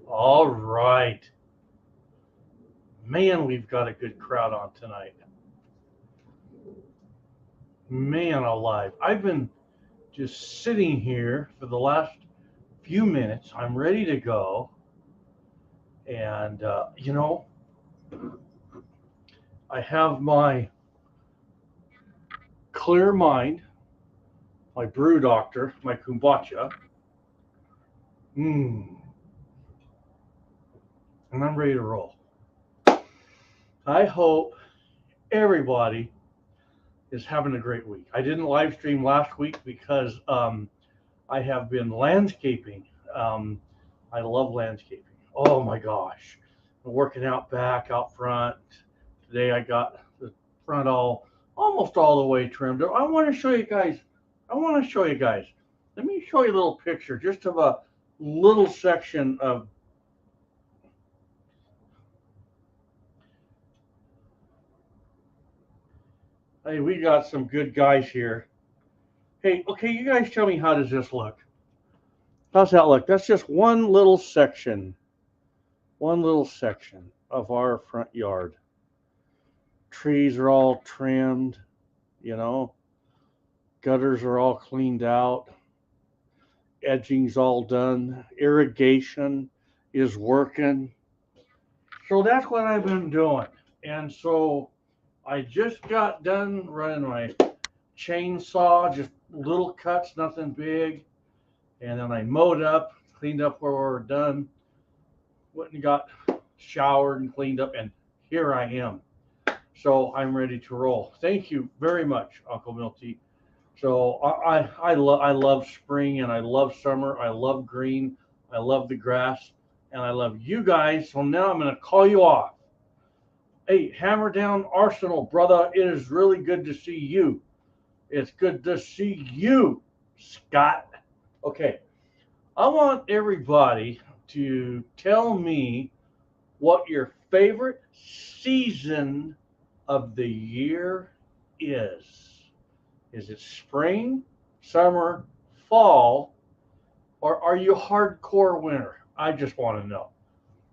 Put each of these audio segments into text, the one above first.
All right. Man, we've got a good crowd on tonight. Man alive. I've been just sitting here for the last few minutes. I'm ready to go. And, I have my clear mind, my brew doctor, my kombucha. Mmm. And I'm ready to roll. I hope everybody is having a great week. I didn't live stream last week because I have been landscaping. Um, I love landscaping. Oh my gosh. I'm working out back, out front. Today I got the front almost all the way trimmed. I want to show you guys. I want to show you guys. Let me show you a little picture just of a little section of. Hey, we got some good guys here. Hey, okay, you guys tell me, how does this look? How's that look? That's just one little section of our front yard. Trees are all trimmed, you know, gutters are all cleaned out, edging's all done, irrigation is working. So that's what I've been doing. And so I just got done running my chainsaw, just little cuts, nothing big. And then I mowed up, cleaned up where we were done, went and got showered and cleaned up, and here I am. So I'm ready to roll. Thank you very much, Uncle Milty. So I love spring and I love summer. I love green. I love the grass and I love you guys. So now I'm going to call you off. Hey, Hammer Down Arsenal, brother. It is really good to see you. It's good to see you, Scott. Okay, I want everybody to tell me what your favorite season of the year is. Is it spring, summer, fall, or are you hardcore winter? I just want to know.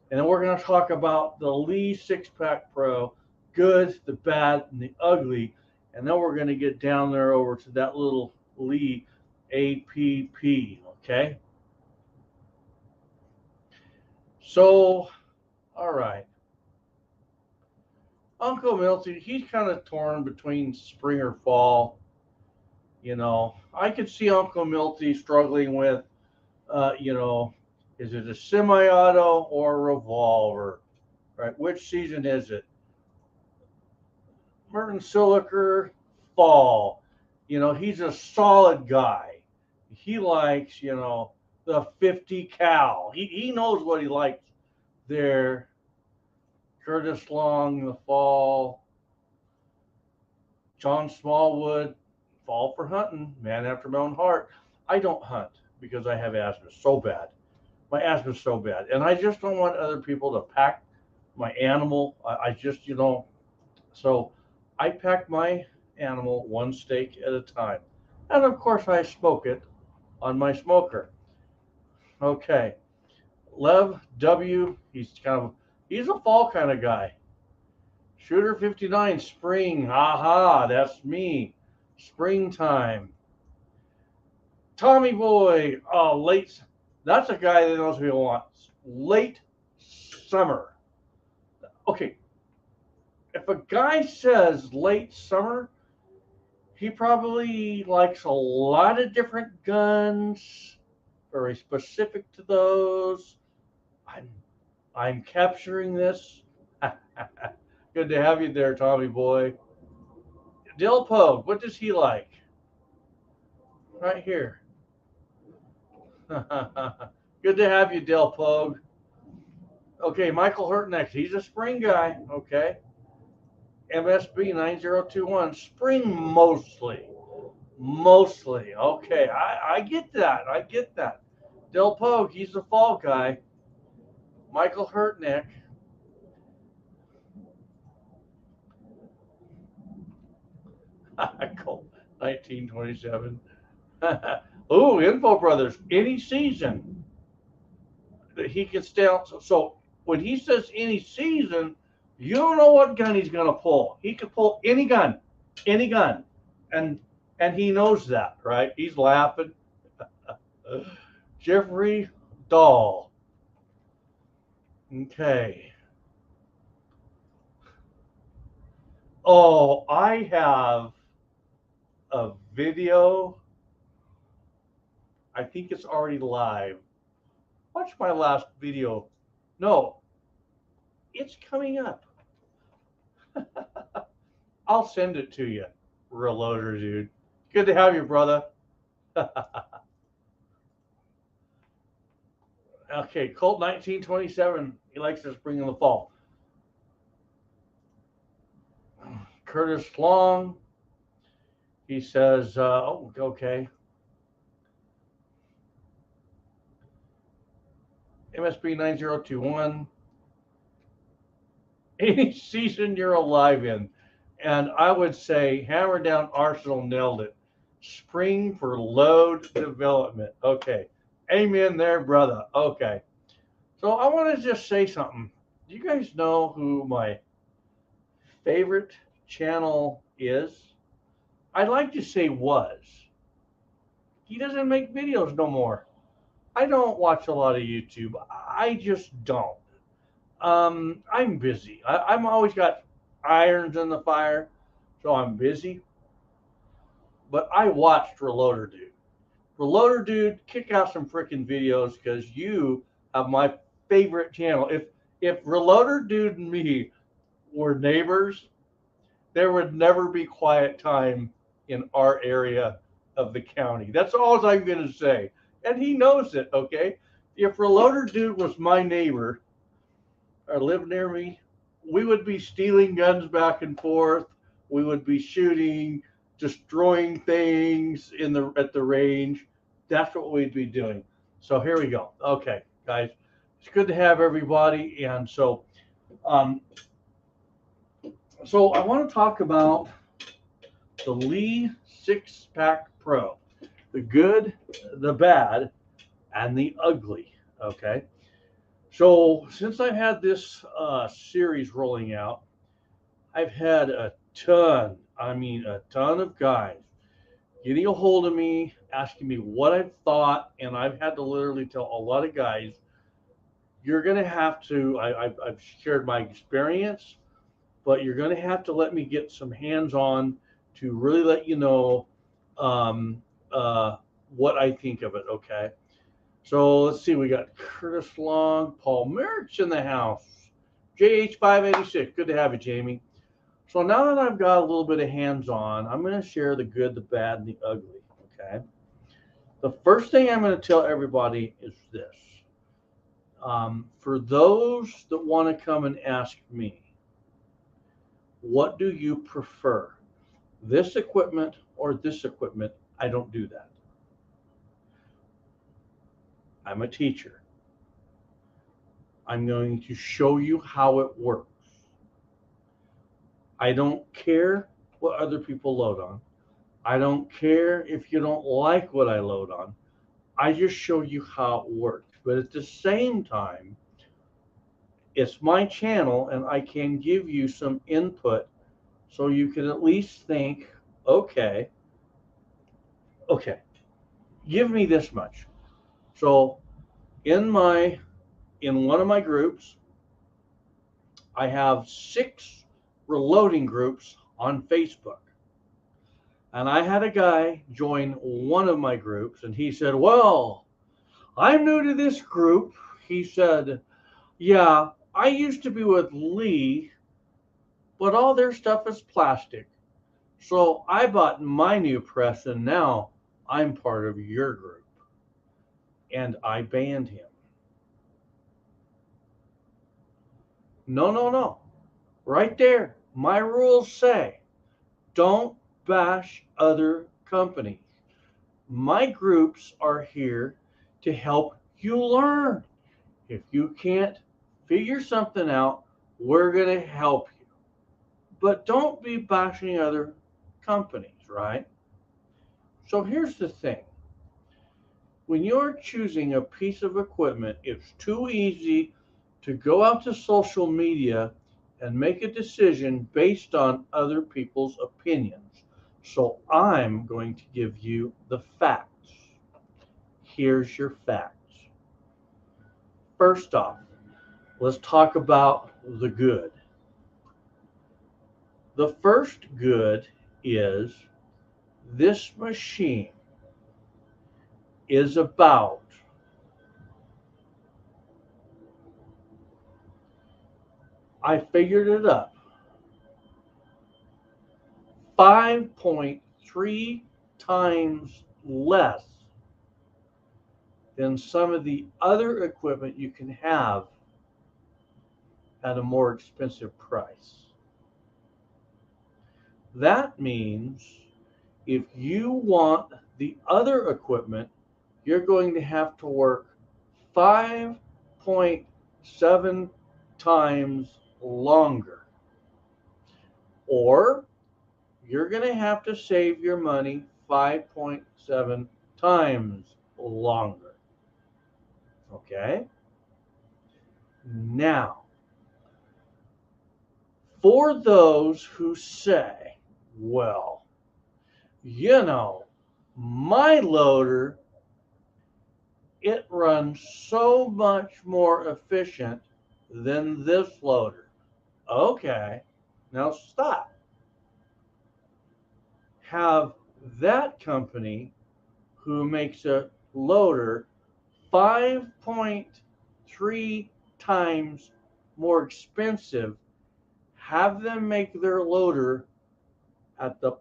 And then we're going to talk about the Lee Six Pack Pro, good, the bad, and the ugly. And then we're going to get down there over to that little Lee APP, okay? So, all right. Uncle Milty, he's kind of torn between spring or fall. I could see Uncle Milty struggling with, is it a semi-auto or a revolver? Right? Which season is it? Merton Siliker, fall. He's a solid guy. He likes, the 50 cal. He knows what he likes there. Curtis Long, the fall. John Smallwood, fall for hunting, man after my own heart. I don't hunt because I have asthma so bad. My asthma is so bad. And I just don't want other people to pack my animal. I just, so I pack my animal one steak at a time. And of course, I smoke it on my smoker. Okay. Lev W, he's a fall kind of guy. Shooter 59, spring. Aha, that's me. Springtime. Tommy Boy, oh, late. That's a guy that knows what he wants. Late summer. Okay, if a guy says late summer, he probably likes a lot of different guns, very specific to those. I'm, I'm capturing this. Good to have you there, Tommy Boy. Dill Pogue, what does he like? Right here. Good to have you, Del Pogue. Okay, Michael Hurtneck, he's a spring guy. Okay. MSB 9021, spring mostly. Mostly. Okay, I get that. I get that. Del Pogue, he's the fall guy. Michael Hurtneck. Cool. 1927. Ooh, Info Brothers, any season. he can stay out. So when he says any season, you don't know what gun he's going to pull. He could pull any gun, and he knows that, right? He's laughing. Jeffrey Dahl. Okay. Oh, I have a video. I think it's already live. Watch my last video. No, it's coming up. I'll send it to you, Reloader dude. Good to have you, brother. Okay, Colt 1927. He likes to spring in the fall. Curtis Long. He says, oh, okay. MSB 9021. Any season you're alive in. And I would say Hammer Down Arsenal nailed it. Spring for load development. Okay. Amen there, brother. Okay. So I want to just say something. Do you guys know who my favorite channel is? I'd like to say was. He doesn't make videos no more. I don't watch a lot of YouTube. I just don't. I'm busy. I'm always got irons in the fire, so I'm busy. But I watched Reloader Dude. Reloader Dude, kick out some freaking videos because you have my favorite channel. If Reloader Dude and me were neighbors, there would never be quiet time in our area of the county. That's all I'm going to say. And he knows it, okay? If Reloader Dude was my neighbor or lived near me, we would be stealing guns back and forth. We would be shooting, destroying things at the range. That's what we'd be doing. So here we go. Okay, guys, it's good to have everybody. And so I want to talk about the Lee 6-Pack Pro, the good, the bad, and the ugly. Okay. So since I've had this series rolling out, I've had a ton of guys getting a hold of me, asking me what I've thought, and I've had to literally tell a lot of guys, you're going to have to, I've shared my experience, but you're going to have to let me get some hands-on to really let you know what I think of it, okay? So let's see, we got Curtis Long, Paul Merch in the house, JH586, good to have you, Jamie. So now that I've got a little bit of hands-on, I'm going to share the good, the bad, and the ugly, okay? The first thing I'm going to tell everybody is this. For those that want to come and ask me, what do you prefer? This equipment or this equipment? I don't do that. I'm a teacher. I'm going to show you how it works. I don't care what other people load on. I don't care if you don't like what I load on. I just show you how it works. But at the same time, it's my channel and I can give you some input so you can at least think, okay, give me this much. So in one of my groups, I have 6 reloading groups on Facebook. And I had a guy join one of my groups and he said, well, I'm new to this group. He said, yeah, I used to be with Lee, but all their stuff is plastic. So I bought my new press and now I'm part of your group. And I banned him. No. Right there. My rules say, don't bash other companies. My groups are here to help you learn. If you can't figure something out, we're going to help you. But don't be bashing other companies, right? So here's the thing. When you're choosing a piece of equipment, it's too easy to go out to social media and make a decision based on other people's opinions. So I'm going to give you the facts. Here's your facts. First off, let's talk about the good. The first good is this machine is about I figured it up 5.3 times less than some of the other equipment you can have at a more expensive price. That means if you want the other equipment, you're going to have to work 5.7 times longer. Or you're going to have to save your money 5.7 times longer. Okay? Now, for those who say, well, my loader, it runs so much more efficient than this loader. Okay, now stop. Have that company who makes a loader 5.3 times more expensive, have them make their loader at the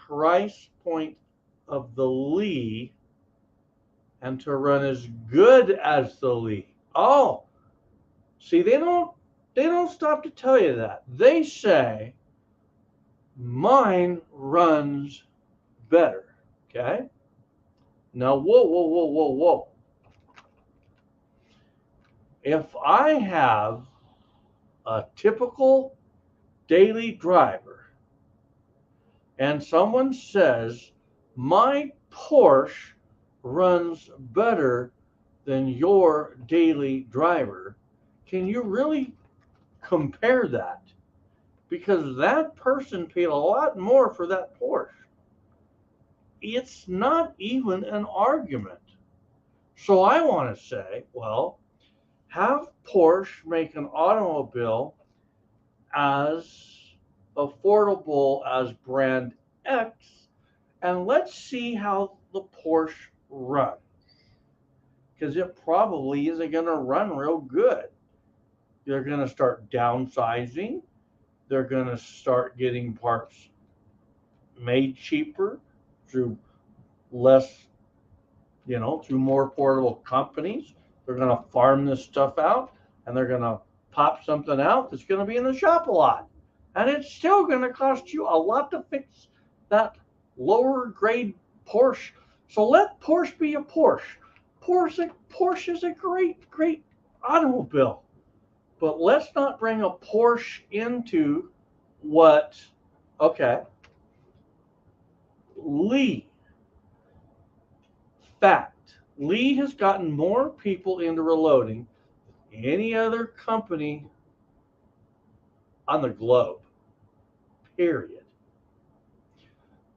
price point of the Lee and to run as good as the Lee. Oh, see, they don't stop to tell you that. They say mine runs better. Okay? Now, whoa, whoa, whoa, whoa, whoa. If I have a typical daily driver and someone says my Porsche runs better than your daily driver, can you really compare that? Because that person paid a lot more for that Porsche. It's not even an argument. So I want to say, well, have Porsche make an automobile as affordable as brand X, and let's see how the Porsche runs. Because it probably isn't going to run real good. They're going to start downsizing. They're going to start getting parts made cheaper through less, through more affordable companies. They're going to farm this stuff out and they're going to pop something out that's going to be in the shop a lot. And it's still going to cost you a lot to fix that lower grade Porsche. So let Porsche be a Porsche. Porsche is a great, great automobile. But let's not bring a Porsche into okay, Lee. Fact. Lee has gotten more people into reloading than any other company on the globe. Period.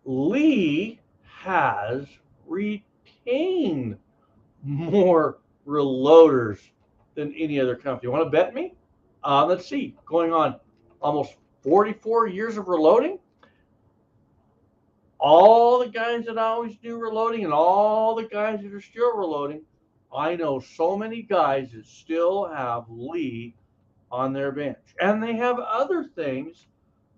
Lee has retained more reloaders than any other company. You want to bet me? Let's see. Going on almost 44 years of reloading. All the guys that I always do reloading and all the guys that are still reloading, I know so many guys that still have Lee on their bench. And they have other things,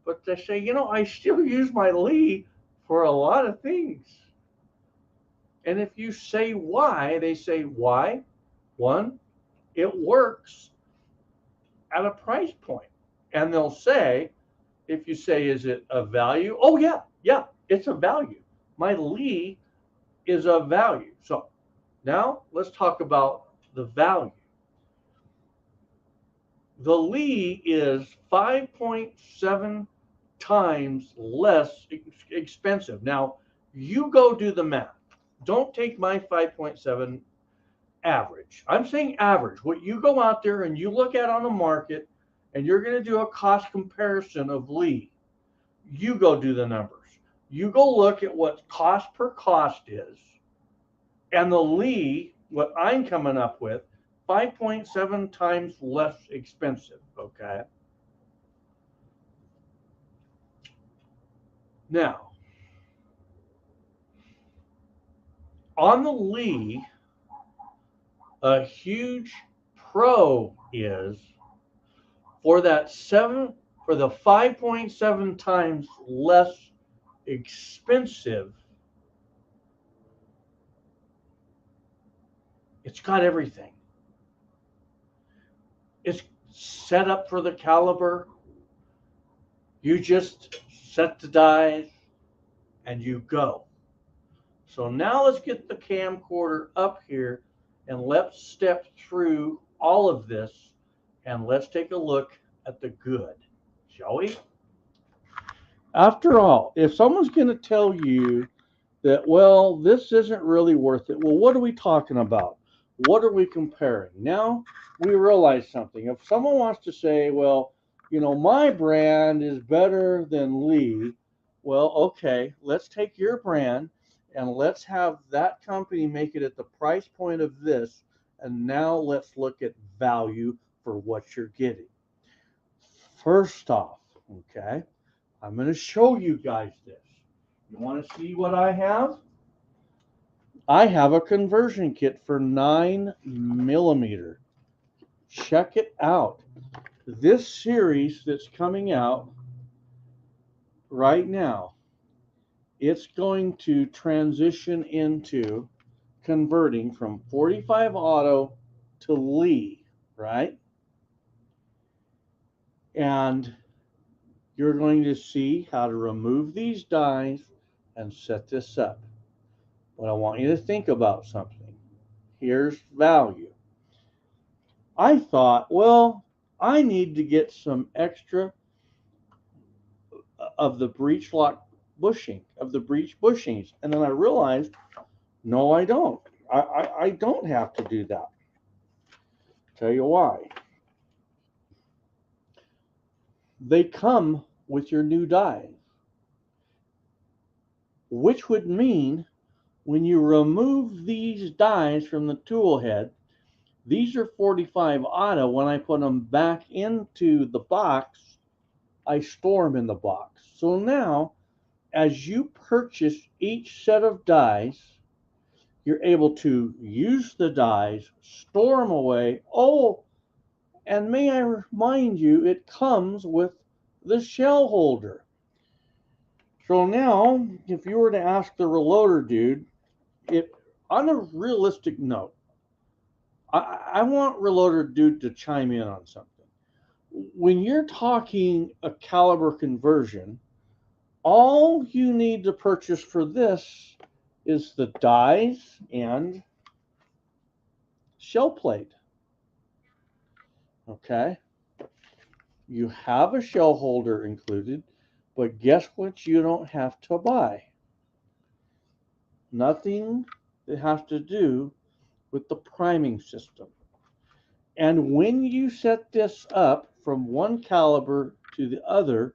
but they say, I still use my Lee for a lot of things. And if you say why, they say, why? One, it works at a price point. And they'll say, if you say, is it a value? Oh, yeah, it's a value. My Lee is a value. So now let's talk about the value. The Lee is 5.7 times less expensive. Now, you go do the math. don't take my 5.7 average. I'm saying average. What you go out there and you look at on the market and you're going to do a cost comparison of Lee. You go do the numbers. You go look at what cost per cost is, and the Lee, what I'm coming up with, 5.7 times less expensive. Okay. Now, on the Lee, a huge pro is for that for the 5.7 times less expensive, it's got everything. It's set up for the caliber. You just set the dies and you go. So now let's get the camcorder up here and let's step through all of this and let's take a look at the good, shall we? After all, if someone's going to tell you that, well, this isn't really worth it, well, what are we talking about? What are we comparing? Now we realize something. If someone wants to say, well, my brand is better than Lee, well, okay, let's take your brand and let's have that company make it at the price point of this. And now let's look at value for what you're getting. First off, okay, I'm going to show you guys this. You want to see what I have? I have a conversion kit for 9mm. Check it out. This series that's coming out right now, it's going to transition into converting from 45 auto to Lee, right? And you're going to see how to remove these dies and set this up. But I want you to think about something. Here's value. I thought, well, I need to get some extra of the breech lock bushing, of the breech bushings. And then I realized, no, I don't. I don't have to do that. Tell you why. They come with your new dies, which would mean when you remove these dies from the tool head, these are 45 auto. When I put them back into the box, I store them in the box. So now, as you purchase each set of dies, you're able to use the dies, store them away. Oh, and may I remind you, it comes with the shell holder. So now, if you were to ask the reloader dude, on a realistic note, I want reloader dude to chime in on something. When you're talking a caliber conversion, all you need to purchase for this is the dies and shell plate. Okay? You have a shell holder included, but guess what you don't have to buy? Nothing that has to do with the priming system. And when you set this up from one caliber to the other,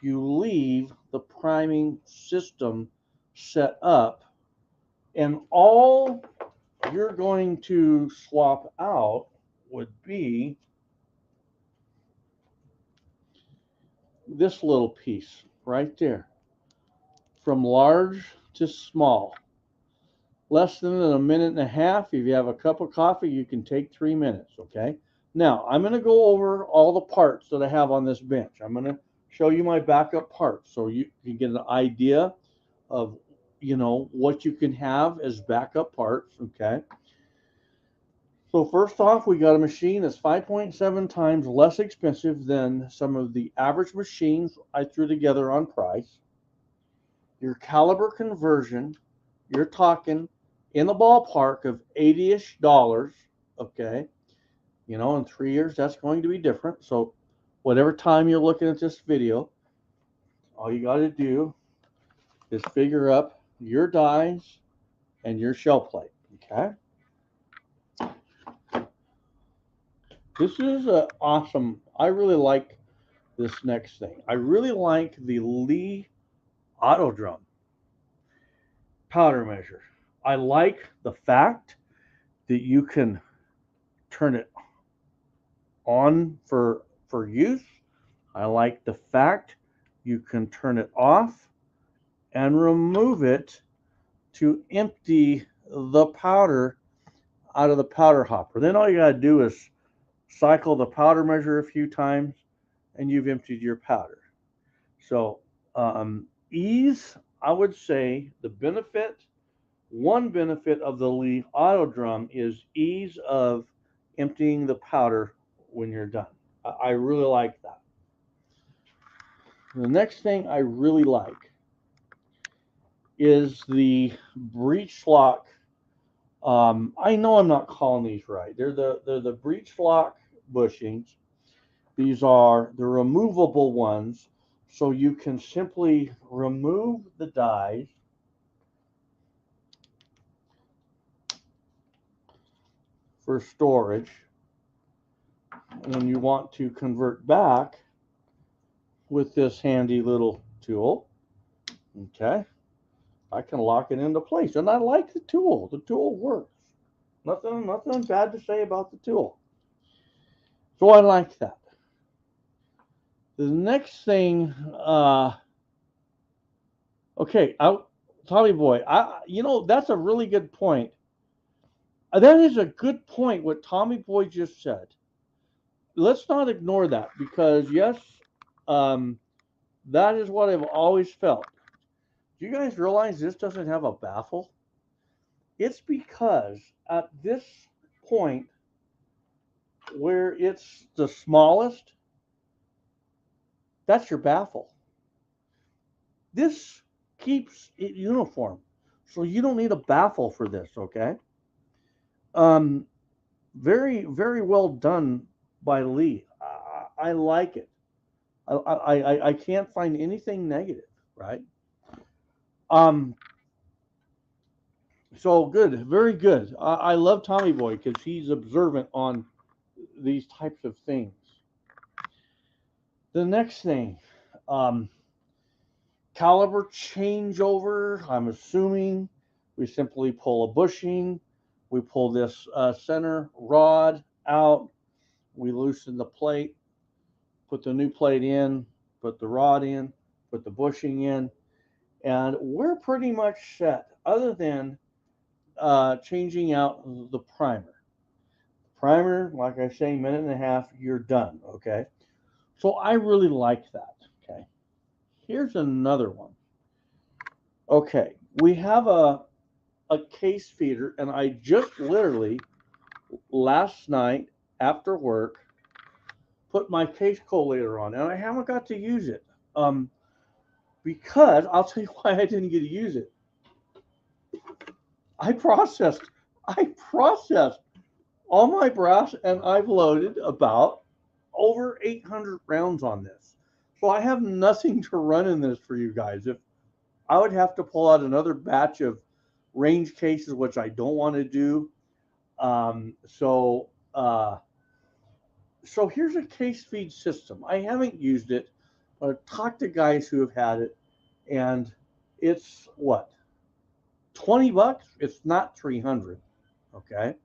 you leave the priming system set up, and all you're going to swap out would be this little piece right there. From large to small. Less than a minute and a half. If you have a cup of coffee, you can take 3 minutes, okay? Now, I'm going to go over all the parts that I have on this bench. I'm going to show you my backup parts so you can get an idea of, what you can have as backup parts, okay? So first off, we got a machine that's 5.7 times less expensive than some of the average machines I threw together on price. Your caliber conversion, you're talking in the ballpark of $80-ish, okay? In 3 years, that's going to be different. So whatever time you're looking at this video, all you got to do is figure up your dies and your shell plate. Okay. This is awesome. I really like this next thing. I really like the Lee Auto Drum powder measure. I like the fact that you can turn it on for use. I like the fact you can turn it off and remove it to empty the powder out of the powder hopper. Then all you got to do is cycle the powder measure a few times and you've emptied your powder. So ease, I would say one benefit of the Lee Auto Drum is ease of emptying the powder when you're done. I really like that. The next thing I really like is the breech lock. I know I'm not calling these right. They're the breech lock bushings. These are the removable ones, so you can simply remove the dies for storage when you want to convert back with this handy little tool. Okay, I can lock it into place, and I like the tool. The tool works. Nothing bad to say about the tool. So I like that. The next thing, okay, Tommy Boy, that's a really good point. That is a good point. What Tommy Boy just said. Let's not ignore that because yes, that is what I've always felt. Do you guys realize this doesn't have a baffle? It's because at this point where it's the smallest, that's your baffle. This keeps it uniform. So you don't need a baffle for this, okay? Very, very well done by Lee. I like it. I can't find anything negative, right? So good, very good. I love Tommy Boy because he's observant on these types of things. The next thing, caliber changeover. I'm assuming we simply pull a bushing. We pull this center rod out. We loosen the plate, put the new plate in, put the rod in, put the bushing in, and we're pretty much set other than changing out the primer. Primer, like I say, minute and a half, you're done, okay? So I really like that, okay? Here's another one. Okay, we have a case feeder, and I just literally last night after work put my case collator on, and I haven't got to use it because I'll tell you why I didn't get to use it. I processed all my brass, and I've loaded about over 800 rounds on this. So I have nothing to run in this for you guys. If I would have to pull out another batch of range cases, which I don't want to do. So here's a case feed system. I haven't used it, but I've talked to guys who have had it, and it's what, $20? It's not 300. Okay.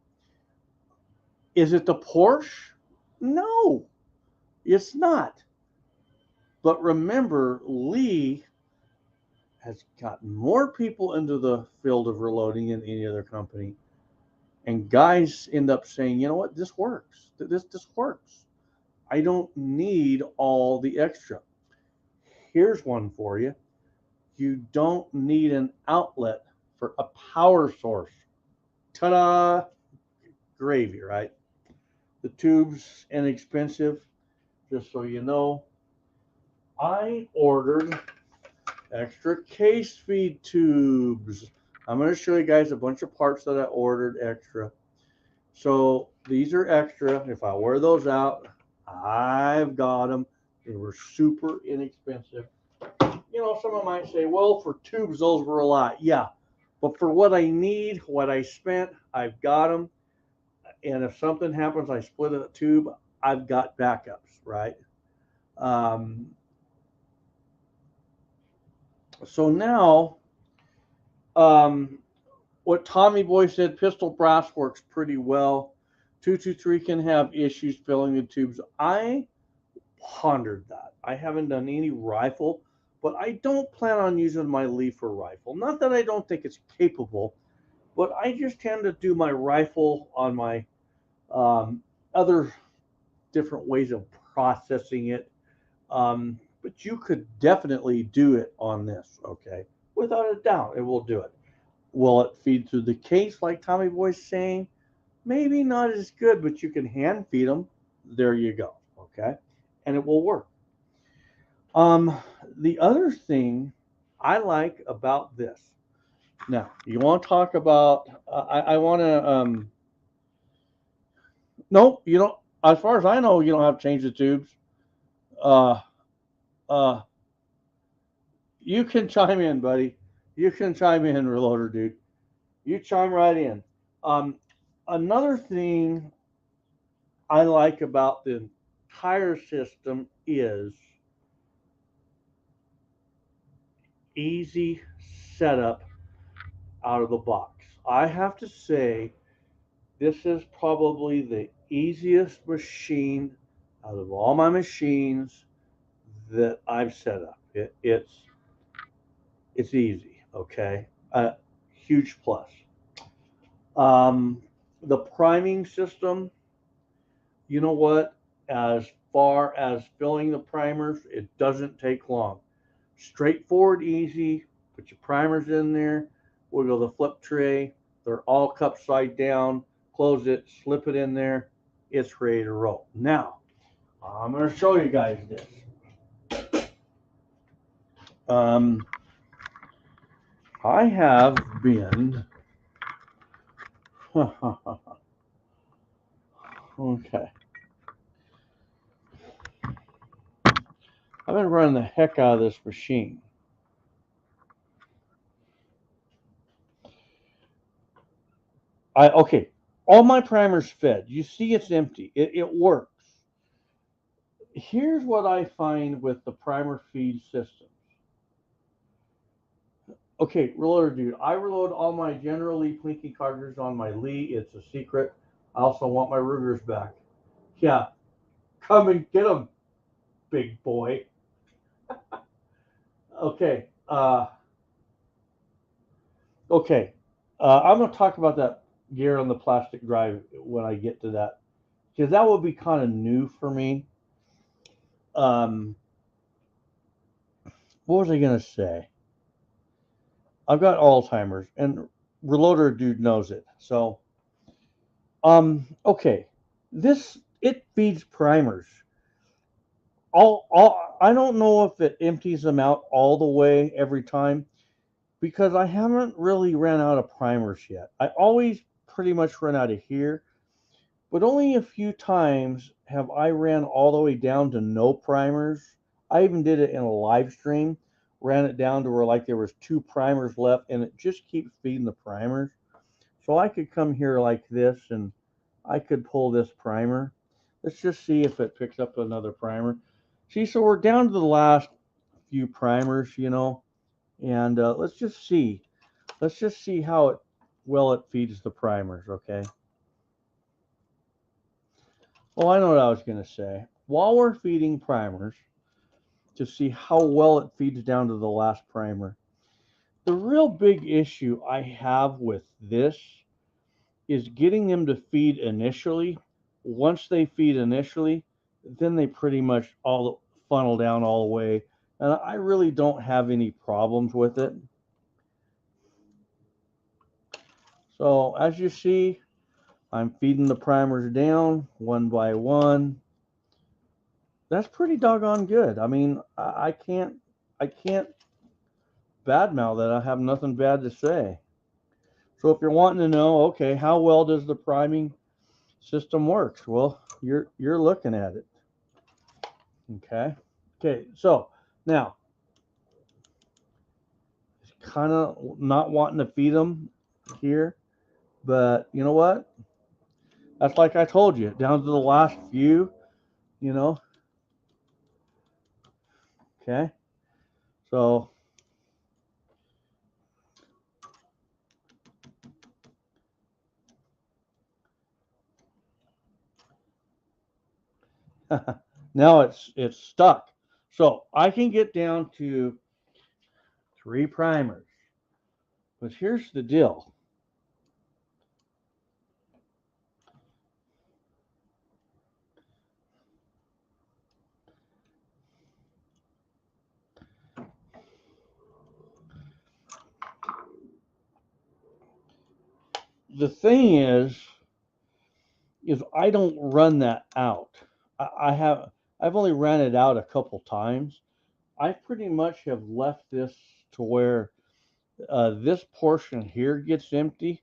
Is it the Porsche? No, it's not. But remember, Lee has gotten more people into the field of reloading than any other company. And guys end up saying, you know what, this works. This works. I don't need all the extra. Here's one for you. You don't need an outlet for a power source. Ta-da! Gravy, right? The tube's inexpensive. Just so you know, I ordered extra case feed tubes. I'm going to show you guys a bunch of parts that I ordered extra. So these are extra. If I wear those out, I've got them. They were super inexpensive. You know, someone might say, well, for tubes, those were a lot. Yeah, But for what I need, what I spent, I've got them. And if something happens, I split a tube, I've got backups, right? Um, so now, um, what Tommy Boy said, pistol brass works pretty well. 223 can have issues filling the tubes. I pondered that. I haven't done any rifle, but I don't plan on using my Leafer rifle. Not that I don't think it's capable, but I just tend to do my rifle on my other different ways of processing it. But you could definitely do it on this, okay? Without a doubt, it will do it. Will it feed through the case like Tommy Boy's saying? Maybe not as good, but you can hand feed them. There you go, okay? And it will work. The other thing I like about this. Now, you want to talk about? I want to. No, you don't. As far as I know, you don't have to change the tubes. Uh, uh, you can chime in, buddy. You can chime in, reloader dude. You chime right in. Um, Another thing I like about the entire system is easy setup out of the box. I have to say, this is probably the easiest machine out of all my machines that I've set up. It's easy, okay? Huge plus. The priming system, you know what? As far as filling the primers, it doesn't take long. Straightforward, easy. Put your primers in there, wiggle the flip tray. They're all cup side down. Close it, slip it in there. It's ready to roll. Now, I'm going to show you guys this. I have been. Okay. I've been running the heck out of this machine. Okay. All my primers fed. You see it's empty. It works. Here's what I find with the primer feed systems. Okay, reloader dude. I reload all my General Lee Plinky cartridges on my Lee. It's a secret. I also want my Rugers back. Yeah, come and get them, big boy. Okay. Okay. I'm going to talk about that gear on the plastic drive when I get to that, because that will be kind of new for me. What was I going to say? I've got Alzheimer's, and reloader dude knows it. So, okay, it feeds primers. I don't know if it empties them out all the way every time, because I haven't really ran out of primers yet. I always pretty much run out of here, but only a few times have I ran all the way down to no primers. I even did it in a live stream, ran it down to where like there was 2 primers left, and it just keeps feeding the primers. So I could come here like this, and I could pull this primer. Let's just see if it picks up another primer. See, so we're down to the last few primers, and let's just see. Let's just see how well it feeds the primers, okay? Well, I know what I was going to say. While we're feeding primers, to see how well it feeds down to the last primer, the real big issue I have with this is getting them to feed initially. Once they feed initially, then they pretty much all funnel down all the way. And I really don't have any problems with it. So as you see, I'm feeding the primers down one by one. That's pretty doggone good. I mean, I can't badmouth that. I have nothing bad to say. So if you're wanting to know, okay, how well does the priming system work? Well, you're looking at it. Okay. Okay. So now, kind of not wanting to feed them here, but you know what? That's like I told you, down to the last few, you know. Okay, so now it's stuck. So I can get down to 3 primers, but here's the deal. The thing is I don't run that out. I've only ran it out a couple times. I pretty much have left this to where this portion here gets empty,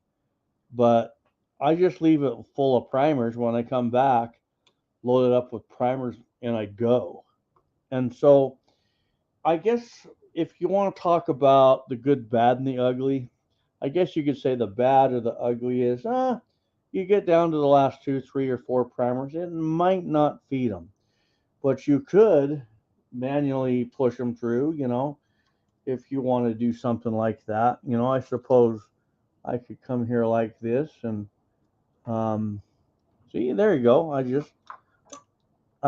but I just leave it full of primers. When I come back, load it up with primers, and I go. And so I guess if you want to talk about the good, bad, and the ugly, I guess you could say the bad or the ugly is, you get down to the last 2, 3, or 4 primers, it might not feed them, but you could manually push them through, if you want to do something like that. I suppose I could come here like this and see, there you go. I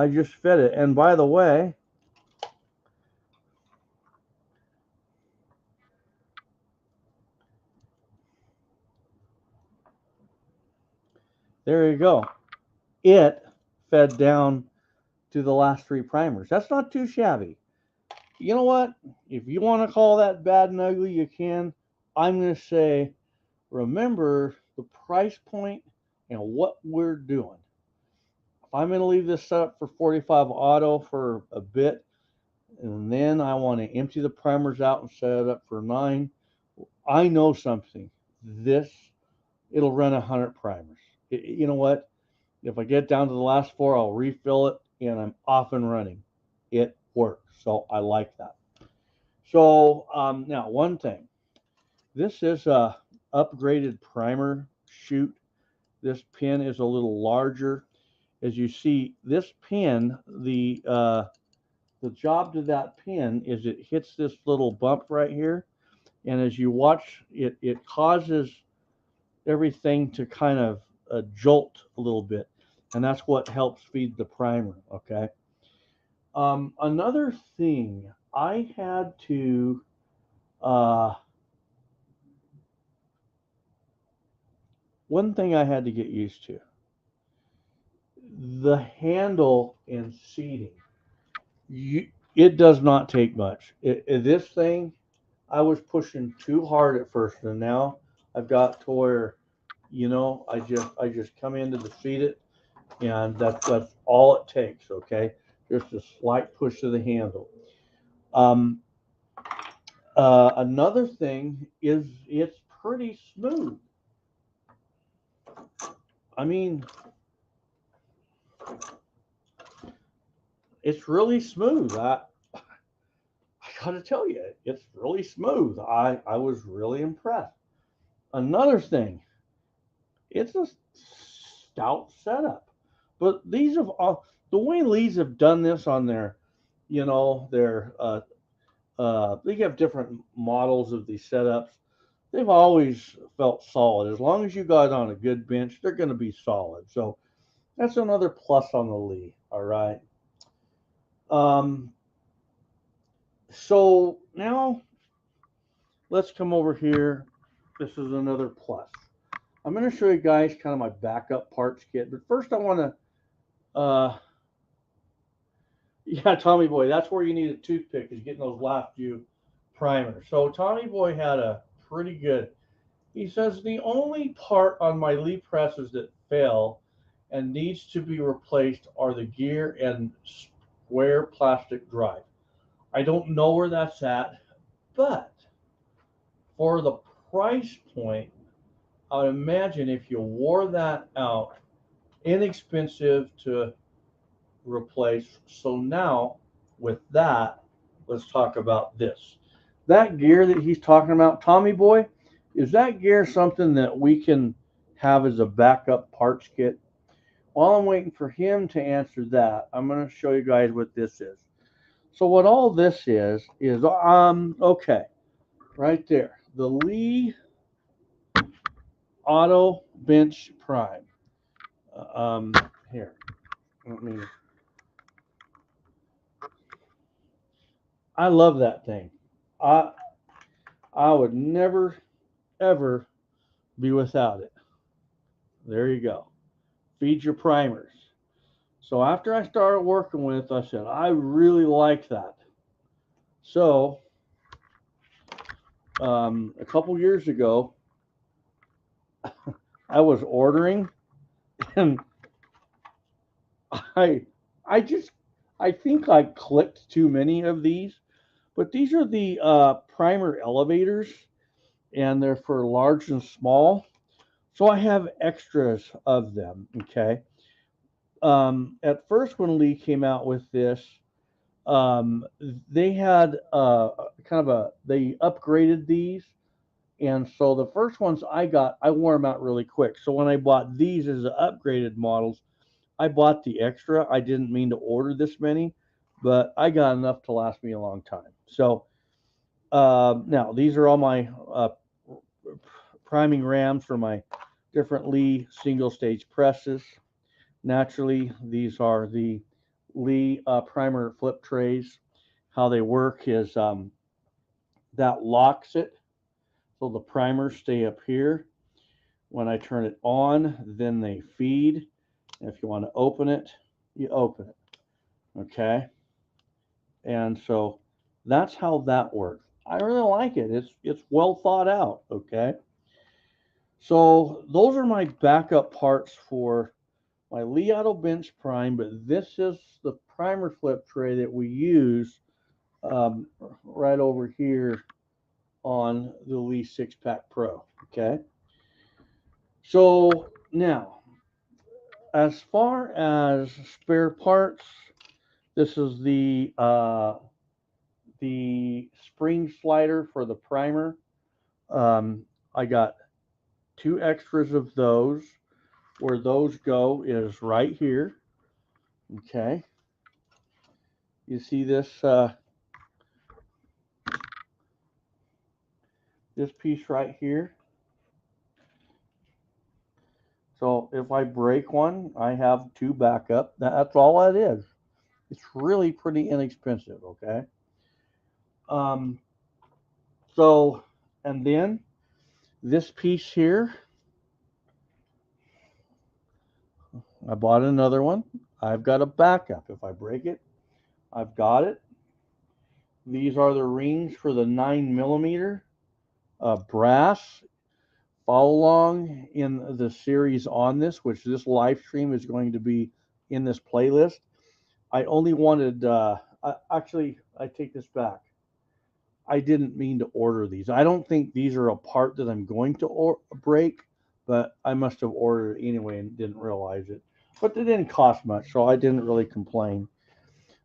just fed it. And by the way, there you go. It fed down to the last 3 primers. That's not too shabby. You know what? If you want to call that bad and ugly, you can. I'm going to say, remember the price point and what we're doing. If I'm going to leave this set up for 45 auto for a bit, and then I want to empty the primers out and set it up for 9, I know something. It'll run 100 primers. You know what? If I get down to the last 4, I'll refill it and I'm off and running. It works. So I like that. So now one thing. This is a upgraded primer chute. This pin is a little larger. As you see, this pin, the job to that pin is it hits this little bump right here, and as you watch it, it causes everything to kind of jolt a little bit, and that's what helps feed the primer. Okay. Another thing I had to one thing I had to get used to, the handle and seating. It does not take much. This thing, I was pushing too hard at first, and now I've got to where, I just come in to defeat it, and that's all it takes. Okay, just a slight push of the handle. Um, another thing is it's pretty smooth. I mean, it's really smooth. I gotta tell you, it's really smooth. I was really impressed. Another thing, it's a stout setup. But these have all the way Lees have done this on their they have different models of these setups. They've always felt solid. As long as you got on a good bench, they're going to be solid. So that's another plus on the Lee. All right. Um, so now let's come over here. This is another plus. I'm going to show you guys kind of my backup parts kit. But first I want to yeah, Tommy Boy, that's where you need a toothpick, is getting those last few primers. So Tommy Boy had a pretty good. He says the only part on my Lee presses that fail and needs to be replaced are the gear and square plastic drive. I don't know where that's at, but for the price point, I would imagine if you wore that out, inexpensive to replace. So now with that, let's talk about this. that gear that he's talking about, Tommy Boy, is that gear something that we can have as a backup parts kit? While I'm waiting for him to answer that, I'm going to show you guys what this is. So what all this is okay, right there, the Lee Auto Bench Prime. Here, let me. I love that thing. I I would never ever be without it. There you go. Feed your primers. So after I started working with it, I said, I really like that. So a couple years ago, I was ordering, and I I just I think I clicked too many of these, but these are the primer elevators, and they're for large and small. So I have extras of them. Okay. At first, when Lee came out with this, um, they had they upgraded these, and so the first ones I got, I wore them out really quick. So when I bought these as the upgraded models, I bought the extra. I didn't mean to order this many, but I got enough to last me a long time. So now these are all my priming rams for my different Lee single stage presses. Naturally, these are the Lee primer flip trays. How they work is that locks it so the primers stay up here. When I turn it on, then they feed. If you want to open it, you open it. Okay? And so that's how that works. I really like it. It's well thought out. Okay? So those are my backup parts for my Lee Auto Bench Prime, but this is the primer flip tray that we use right over here on the Lee 6-Pack Pro. Okay. So now, as far as spare parts, this is the spring slider for the primer. I got two extras of those. Where those go is right here. Okay. You see this this piece right here. So if I break one, I have two backup. That's all that is. It's really pretty inexpensive, okay? Um, so, and then this piece here, I bought another one. I've got a backup. If I break it, I've got it. These are the rings for the 9mm brass. Follow along in the series on this, which this live stream is going to be in this playlist. I only wanted, I take this back. I didn't mean to order these. I don't think these are a part that I'm going to break, but I must have ordered it anyway and didn't realize it. But they didn't cost much, so I didn't really complain.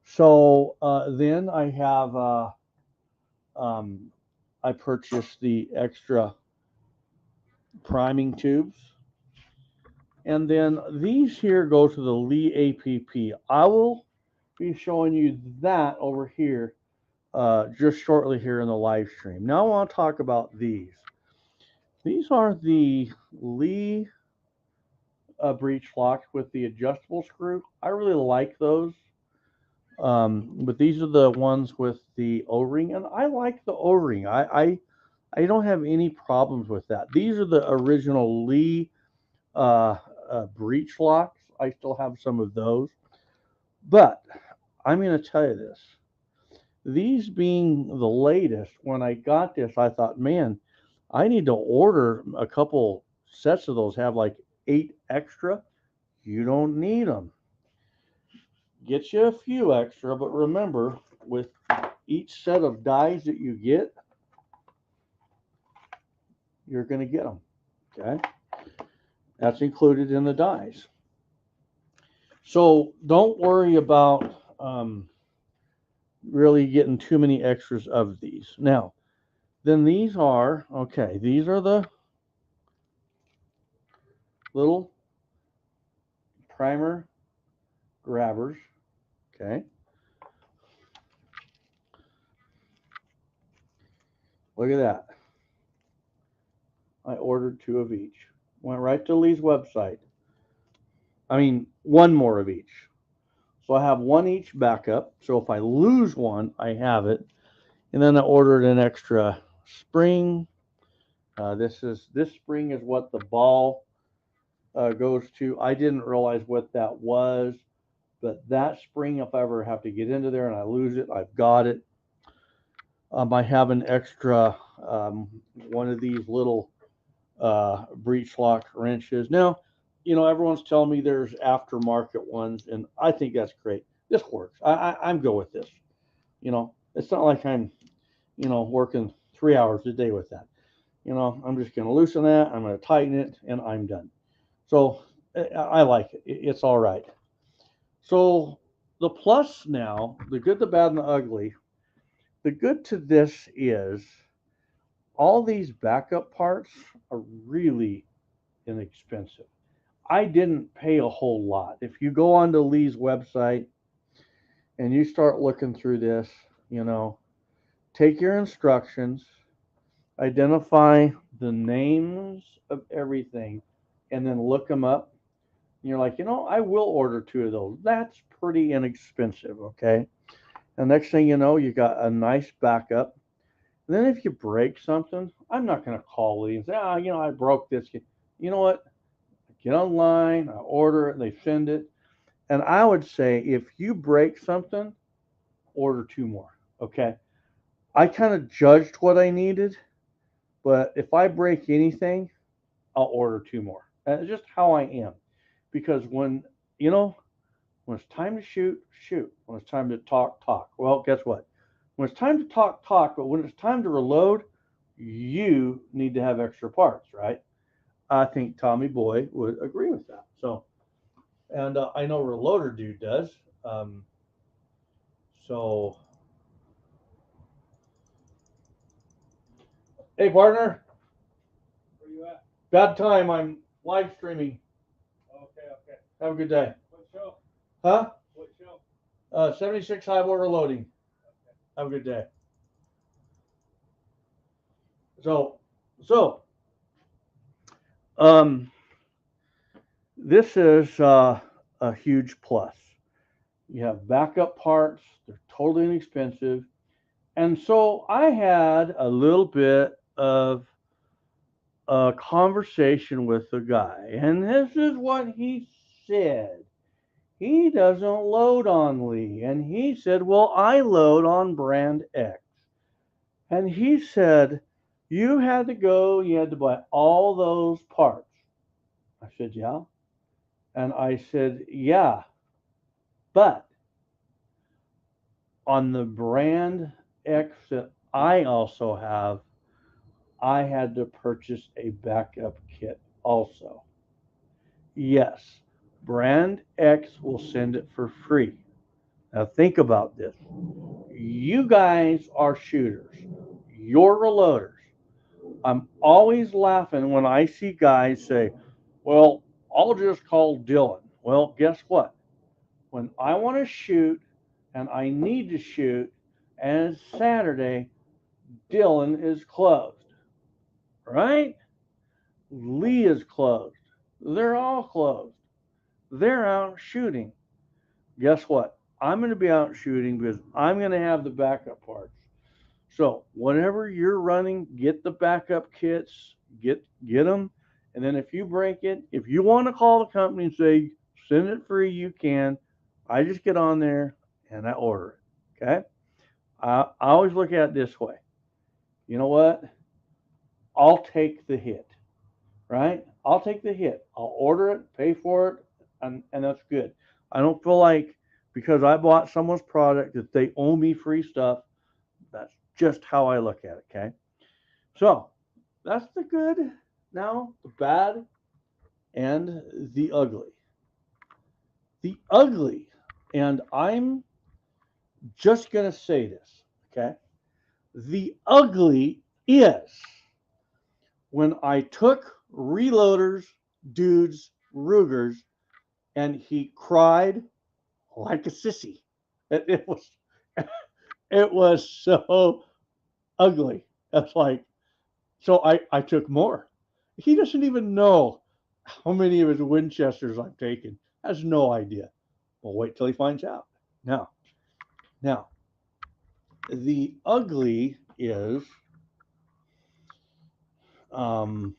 So then I have, um, I purchased the extra priming tubes. And then these here go to the Lee APP. I will be showing you that over here just shortly here in the live stream. Now I want to talk about these. These are the Lee breech locks with the adjustable screw. I really like those. But these are the ones with the O-ring, and I like the O-ring. I don't have any problems with that. These are the original Lee breech locks. I still have some of those. But I'm going to tell you this. These being the latest, when I got this, I thought, man, I need to order a couple sets of those, have like 8 extra. You don't need them. Get you a few extra, but remember, with each set of dies that you get, you're going to get them. Okay? That's included in the dies. So don't worry about really getting too many extras of these. Now, Then these are, okay, these are the little primer grabbers. Okay. Look at that. I ordered 2 of each. Went right to Lee's website. I mean, 1 more of each. So I have 1 each backup. So if I lose one, I have it. And then I ordered an extra spring. This spring is what the ball goes to. I didn't realize what that was, but that spring, if I ever have to get into there and I lose it, I've got it. I have an extra one of these little breech lock wrenches. Now, everyone's telling me there's aftermarket ones, and I think that's great. This works. I'm good with this. It's not like I'm, working 3 hours a day with that. I'm just going to loosen that. I'm going to tighten it, and I'm done. So I like it. It's all right. So the plus now, the good, the bad, and the ugly. The good to this is all these backup parts are really inexpensive. I didn't pay a whole lot. If you go onto Lee's website and you start looking through this, take your instructions, identify the names of everything, and then look them up. And you're like, I will order 2 of those. That's pretty inexpensive, okay? And next thing you know, you got a nice backup. And then if you break something, I'm not going to call Lee and say, I broke this. You know what? Get online, I order it, they send it. And I would say if you break something, order 2 more, okay? I kind of judged what I needed, but if I break anything, I'll order 2 more. That's just how I am. Because when it's time to shoot, shoot. When it's time to talk, talk. Well, guess what? When it's time to talk, talk. But when it's time to reload, you need to have extra parts, right? I think Tommy Boy would agree with that. So, and I know Reloader Dude does. So, hey, partner. Where you at? Bad time. I'm live streaming. Okay, okay. Have a good day. What show? Huh? What show? 76 high water loading. Okay. Have a good day. So, this is a huge plus. You have backup parts, they're totally inexpensive. And so I had a little bit of a conversation with the guy, and this is what he said. He doesn't load on Lee. And he said, well, I load on brand X. And he said, you had to go, you had to buy all those parts. I said, yeah. And I said, yeah, but on the brand X that I also have, I had to purchase a backup kit also. Yes, brand X will send it for free. Now think about this. You guys are shooters. You're reloaders. I'm always laughing when I see guys say, well, I'll just call Dylan. Well, guess what? When I want to shoot and I need to shoot and it's Saturday, Dylan is closed, right? Lee is closed. They're all closed. They're out shooting. Guess what? I'm going to be out shooting because I'm going to have the backup parts. So whenever you're running, get the backup kits, get them, and then if you break it, if you want to call the company and say send it free, you can. I just get on there and I order it. Okay. I always look at it this way. You know what? I'll take the hit, right? I'll take the hit. I'll order it, pay for it, and that's good. I don't feel like because I bought someone's product that they owe me free stuff. That's just how I look at it, okay? So that's the good. Now, the bad and the ugly. The ugly, and I'm just going to say this, okay? The ugly is when I took reloaders, dudes, Rugers, and he cried like a sissy. It was it was so ugly. It's like, so I took more. He doesn't even know how many of his Winchesters I've taken. Has no idea. Well, wait till he finds out. Now, the ugly is um,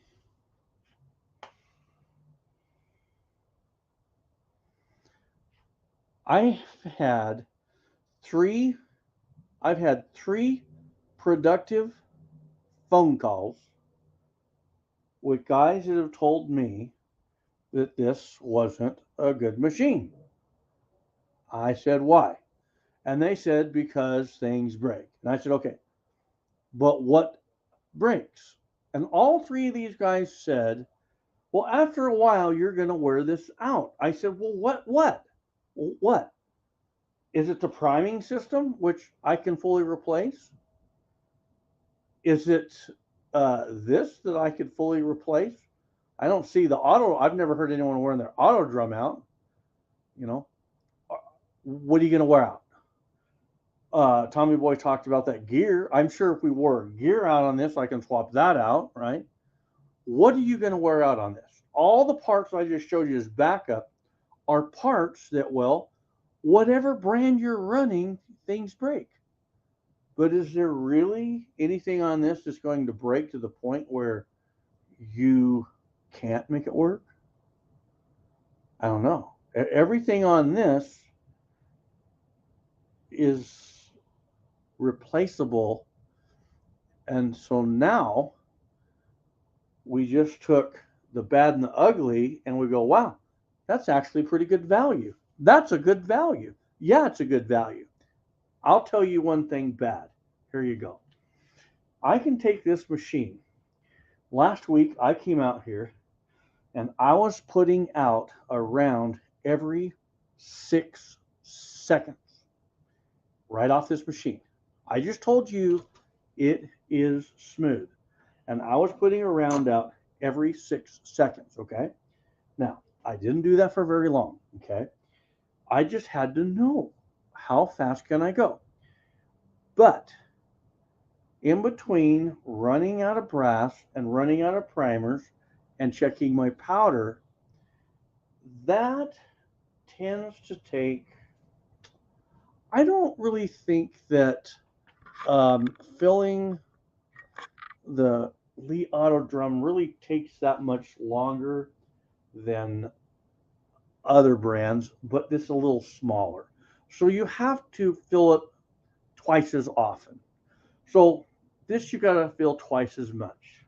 I've had three. I've had three productive phone calls with guys that have told me that this wasn't a good machine. I said, why? And they said, because things break. And I said, okay, but what breaks? And all three of these guys said, well, after a while, you're going to wear this out. I said, well, what? Is it the priming system, which I can fully replace? Is it this that I could fully replace? I don't see the auto. I've never heard anyone wearing their auto drum out. You know, what are you going to wear out? Tommy Boy talked about that gear. I'm sure if we wore gear out on this, I can swap that out, right? What are you going to wear out on this? All the parts I just showed you as backup are parts that, well, whatever brand you're running, things break. But is there really anything on this that's going to break to the point where you can't make it work? I don't know. Everything on this is replaceable. And so now we just took the bad and the ugly and we go, wow, that's actually pretty good value. That's a good value. Yeah, it's a good value. I'll tell you one thing bad. Here you go. I can take this machine. Last week I came out here and I was putting out around every 6 seconds right off this machine. I just told you it is smooth. And I was putting a round out every 6 seconds, okay? Now, I didn't do that for very long, okay? I just had to know how fast can I go. But in between running out of brass and running out of primers and checking my powder, that tends to take, I don't really think that filling the Lee Auto Drum really takes that much longer than other brands, but it's a little smaller. So you have to fill it twice as often. So this you got to fill twice as much.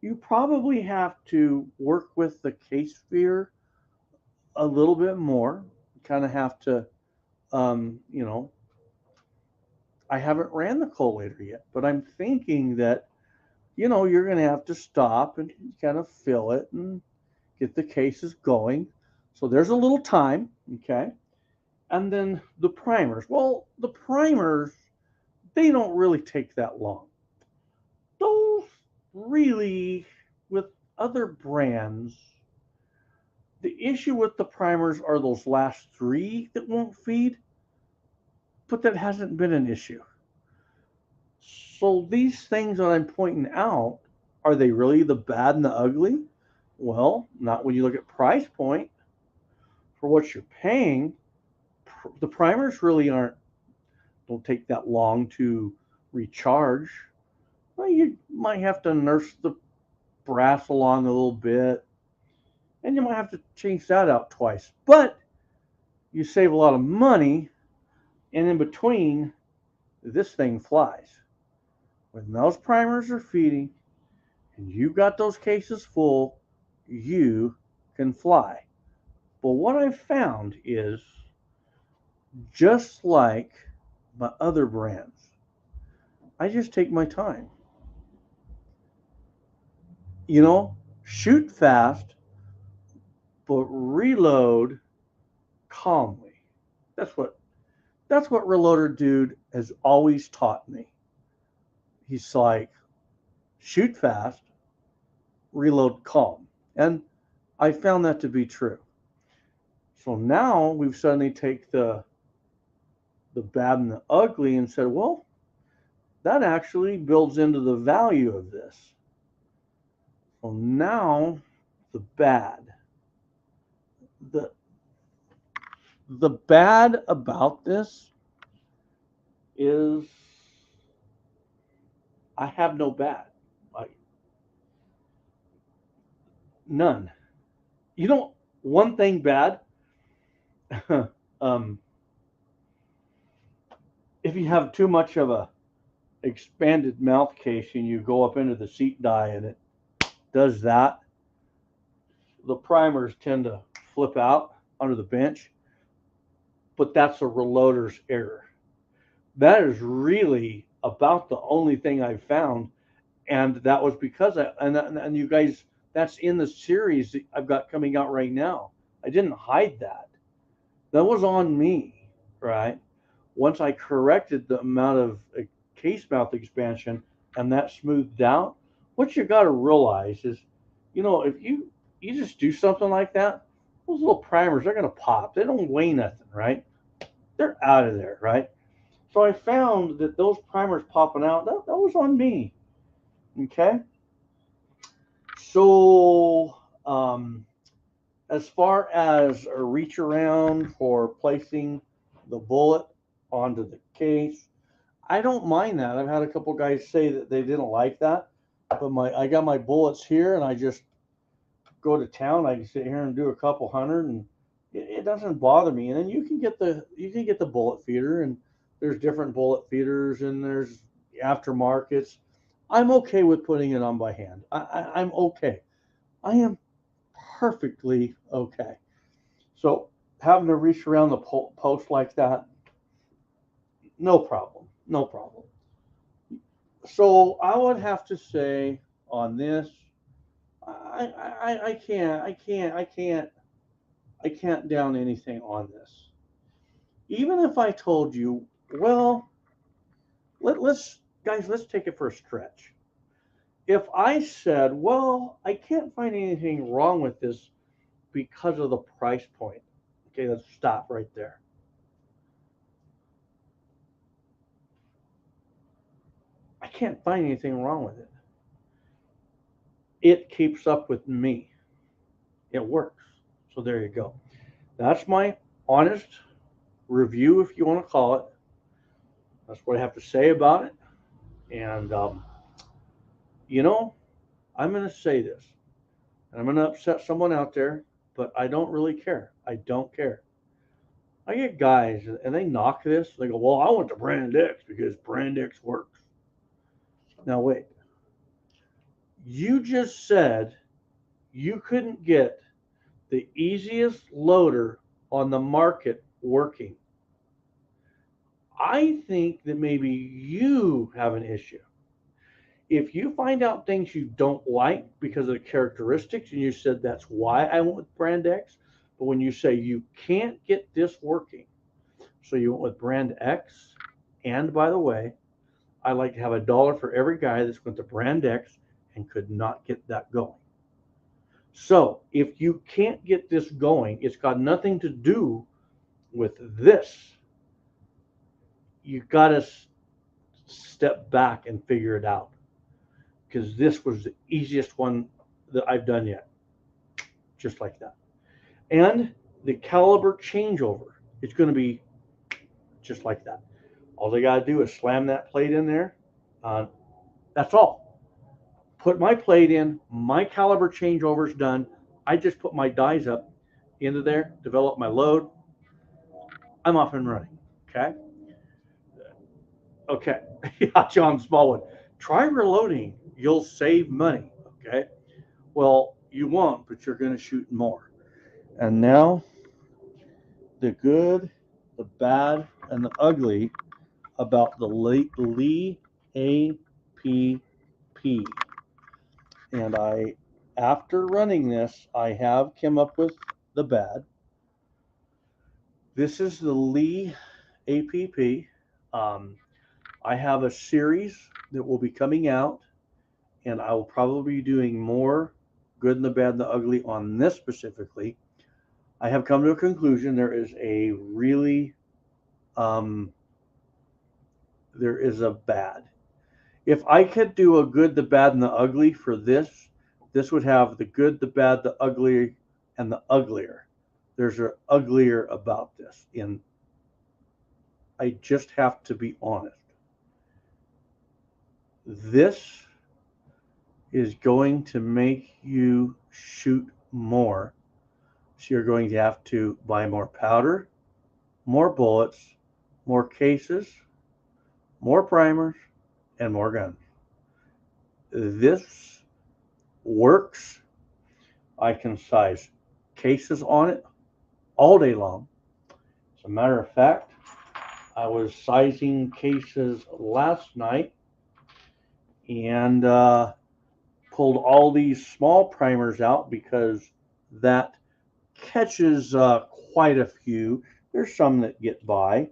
You probably have to work with the case sphere a little bit more. Kind of have to, you know, I haven't ran the collator yet, but I'm thinking that, you know, you're going to have to stop and kind of fill it and get the cases going. So there's a little time, okay? And then the primers. Well, the primers, they don't really take that long. Those really, with other brands, the issue with the primers are those last three that won't feed, but that hasn't been an issue. So these things that I'm pointing out, are they really the bad and the ugly? Well, not when you look at price point for what you're paying. The primers really don't take that long to recharge. Well, you might have to nurse the brass along a little bit, and you might have to change that out twice. But you save a lot of money, and in between, this thing flies. When those primers are feeding and you've got those cases full, you can fly. But what I've found is, just like my other brands, I just take my time. You know, shoot fast, but reload calmly. That's what Reloader Dude has always taught me. He's like, shoot fast, reload calm. And I found that to be true. So now we've suddenly take the bad and the ugly and said, well, that actually builds into the value of this. So now the bad. The the bad about this is I have no bad. Like none. You know, one thing bad, um, if you have too much of a expanded mouth casing, you go up into the seat die and it does that. The primers tend to flip out under the bench, but that's a reloader's error. That is really about the only thing I've found, and that was because and you guys, that's in the series that I've got coming out right now. I didn't hide that. That was on me, right? Once I corrected the amount of case mouth expansion and that smoothed out, what you got to realize is, if you just do something like that, those little primers are going to pop. They don't weigh nothing, right? They're out of there, right? So I found that those primers popping out, that was on me. Okay. So, as far as a reach around for placing the bullet onto the case, I don't mind that. I've had a couple guys say that they didn't like that, but I got my bullets here, and I just go to town. I can sit here and do a couple hundred, and it doesn't bother me. And then you can get the bullet feeder, and there's different bullet feeders, and there's aftermarkets. I'm okay with putting it on by hand. I'm okay. I am perfectly okay. So having to reach around the post like that, no problem, no problem. So I would have to say on this, I can't down anything on this. Even if I told you, well, let's take it for a stretch. If I said, well, I can't find anything wrong with this because of the price point. Okay, let's stop right there. I can't find anything wrong with it. It keeps up with me. It works. So there you go. That's my honest review, if you want to call it. That's what I have to say about it. And, you know, I'm going to say this. And I'm going to upset someone out there, but I don't really care. I don't care. I get guys, and they knock this. They go, well, I went to Brand X because Brand X works. Now, wait. You just said you couldn't get the easiest loader on the market working. I think that maybe you have an issue. If you find out things you don't like because of the characteristics, and you said that's why I went with Brand X, but when you say you can't get this working, so you went with Brand X, and by the way, I like to have $1 for every guy that's went to Brand X and could not get that going. So if you can't get this going, it's got nothing to do with this. You got to step back and figure it out, because this was the easiest one that I've done yet, just like that. And the caliber changeover, it's going to be just like that. All they got to do is slam that plate in there. That's all. Put my plate in, my caliber changeover is done. I just put my dies up into there, develop my load. I'm off and running. Okay. Okay. Yeah, John Smallwood. Try reloading. You'll save money. Okay. Well, you won't, but you're going to shoot more. And now, the good, the bad, and the ugly about the Lee APP. And after running this, I have come up with the bad. This is the Lee APP. I have a series that will be coming out, and I will probably be doing more good and the bad and the ugly on this specifically. I have come to a conclusion there is a really there is a bad. If I could do a good, the bad, and the ugly for this, this would have the good, the bad, the ugly, and the uglier. There's an uglier about this, and I just have to be honest. This is going to make you shoot more. So you're going to have to buy more powder, more bullets, more cases, more primers, and more guns. This works. I can size cases on it all day long. As a matter of fact, I was sizing cases last night and pulled all these small primers out because that catches quite a few. There's some that get by.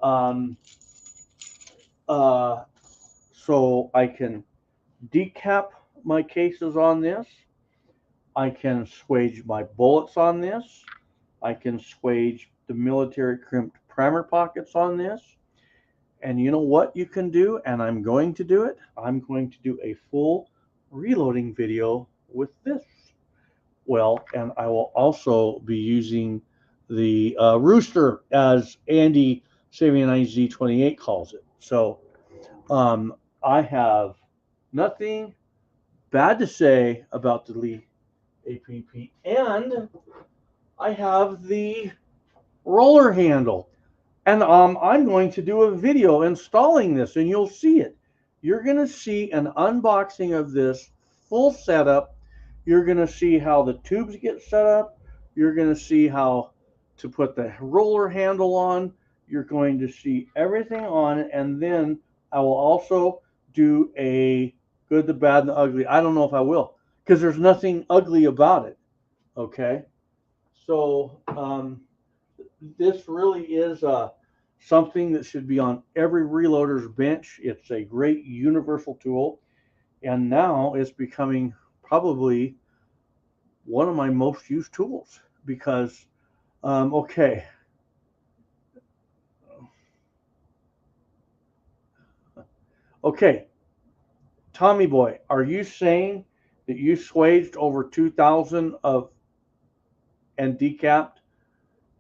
Um, so I can decap my cases on this. I can swage my bullets on this. I can swage the military crimped primer pockets on this. And you know what you can do? And I'm going to do it. I'm going to do a full reloading video with this. Well, and I will also be using the rooster, as Andy 79Z28 calls it. So I have nothing bad to say about the Lee APP, and I have the roller handle. And I'm going to do a video installing this, and you'll see it. You're going to see an unboxing of this full setup. You're going to see how the tubes get set up. You're going to see how to put the roller handle on. You're going to see everything on it, and then I will also do a good, the bad, and the ugly. I don't know if I will, because there's nothing ugly about it. Okay, so this really is something that should be on every reloader's bench. It's a great universal tool, and now it's becoming probably one of my most used tools because, okay. Okay, Tommy boy, are you saying that you swaged over 2,000 of and decapped?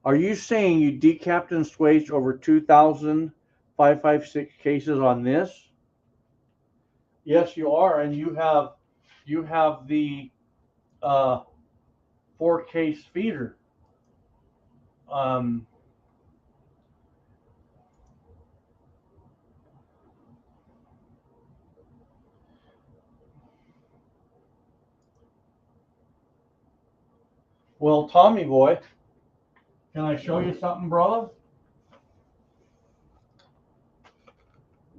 Are you saying you decapped and swaged over 2,000 5.56 cases on this? Yes, you are, and you have the 4 case feeder. Um, well, Tommy boy, can I show you something, brother?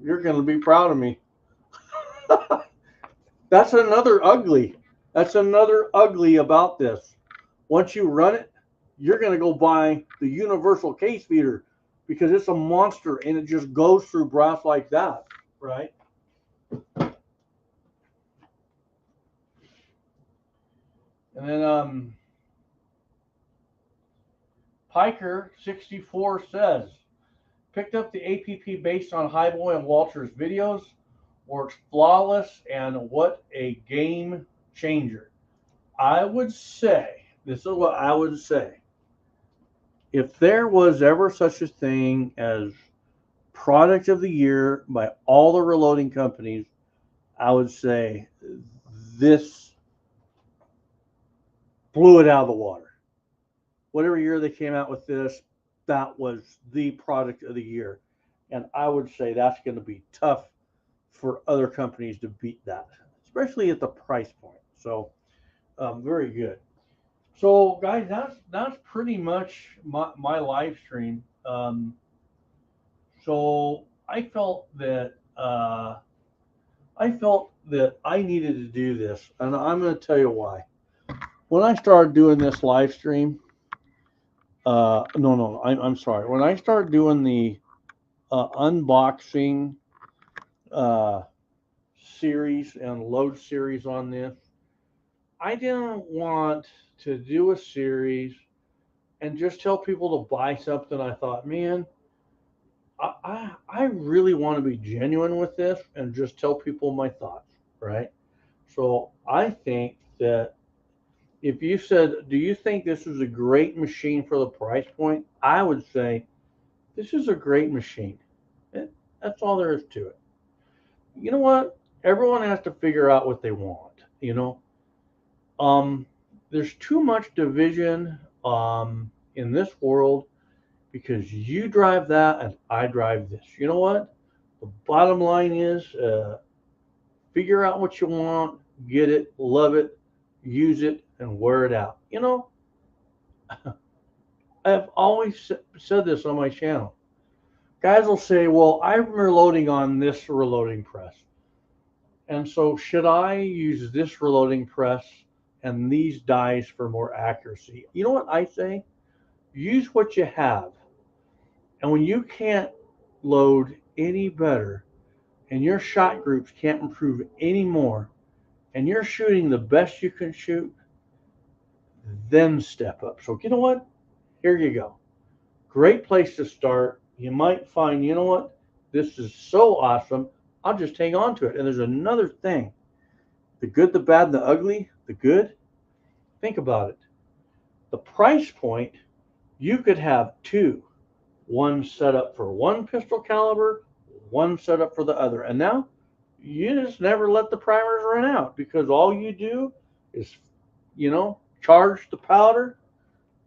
You're going to be proud of me. That's another ugly. That's another ugly about this. Once you run it, you're going to go buy the universal case feeder because it's a monster and it just goes through brass like that, right? And then Piker 64 says, picked up the APP based on Highboy and Walter's videos. Works flawless, and what a game changer. I would say, this is what I would say. If there was ever such a thing as product of the year by all the reloading companies, I would say this blew it out of the water. Whatever year they came out with this, that was the product of the year. And I would say that's going to be tough for other companies to beat that, especially at the price point. So very good. So guys, that's pretty much my live stream. So I felt that I needed to do this, and I'm going to tell you why. When I started doing this live stream, I'm sorry. When I started doing the unboxing series and load series on this. I didn't want to do a series and just tell people to buy something. I thought, man, I really want to be genuine with this and just tell people my thoughts, right? So I think that if you said, do you think this is a great machine for the price point? I would say this is a great machine. That's all there is to it. You know what? Everyone has to figure out what they want, you know? Um, there's too much division in this world because you drive that and I drive this. You know what? The bottom line is figure out what you want, get it, love it, use it, and wear it out. You know, I've always said this on my channel. Guys will say, well, I'm reloading on this reloading press. And so should I use this reloading press and these dies for more accuracy? You know what I say? Use what you have. And when you can't load any better and your shot groups can't improve any more and you're shooting the best you can shoot, then step up. So you know what? Here you go. Great place to start. You might find, you know what? This is so awesome. I'll just hang on to it. And there's another thing. The good, the bad, and the ugly. The good, think about it. The price point, you could have two. One set up for one pistol caliber, one set up for the other. And now you just never let the primers run out because all you do is, charge the powder,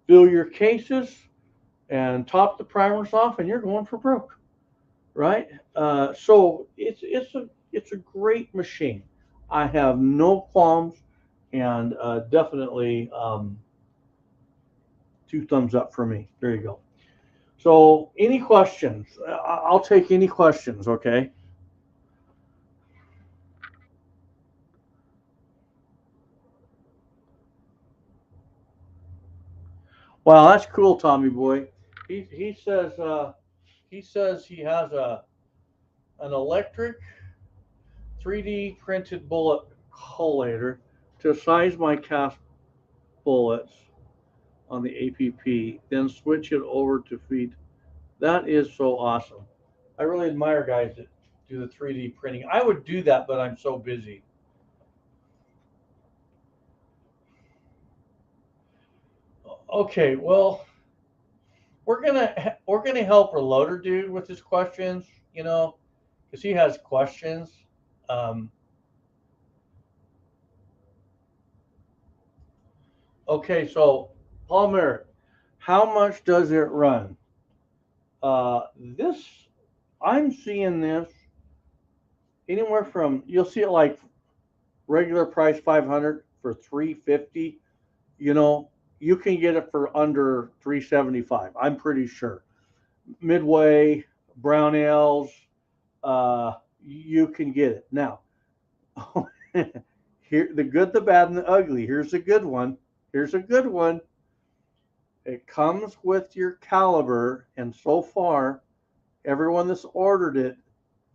fill your cases, and top the primers off, and you're going for broke, right? So it's a great machine. I have no qualms, and definitely two thumbs up for me. There you go. So, any questions? I'll take any questions. Okay. Wow, that's cool, Tommy boy. He says he has an electric 3D printed bullet collator to size my cast bullets on the APP, then switch it over to feed. That is so awesome. I really admire guys that do the 3D printing. I would do that, but I'm so busy. Okay, well, we're gonna help Reloader dude with his questions, because he has questions. Um, okay, so Paul Merritt, how much does it run? This I'm seeing this anywhere from you'll see it like regular price 500 for 350. You know, you can get it for under 375. I'm pretty sure. Midway, Brownells, you can get it now. Here, the good, the bad, and the ugly. Here's a good one. Here's a good one. It comes with your caliber, and so far, everyone that's ordered it,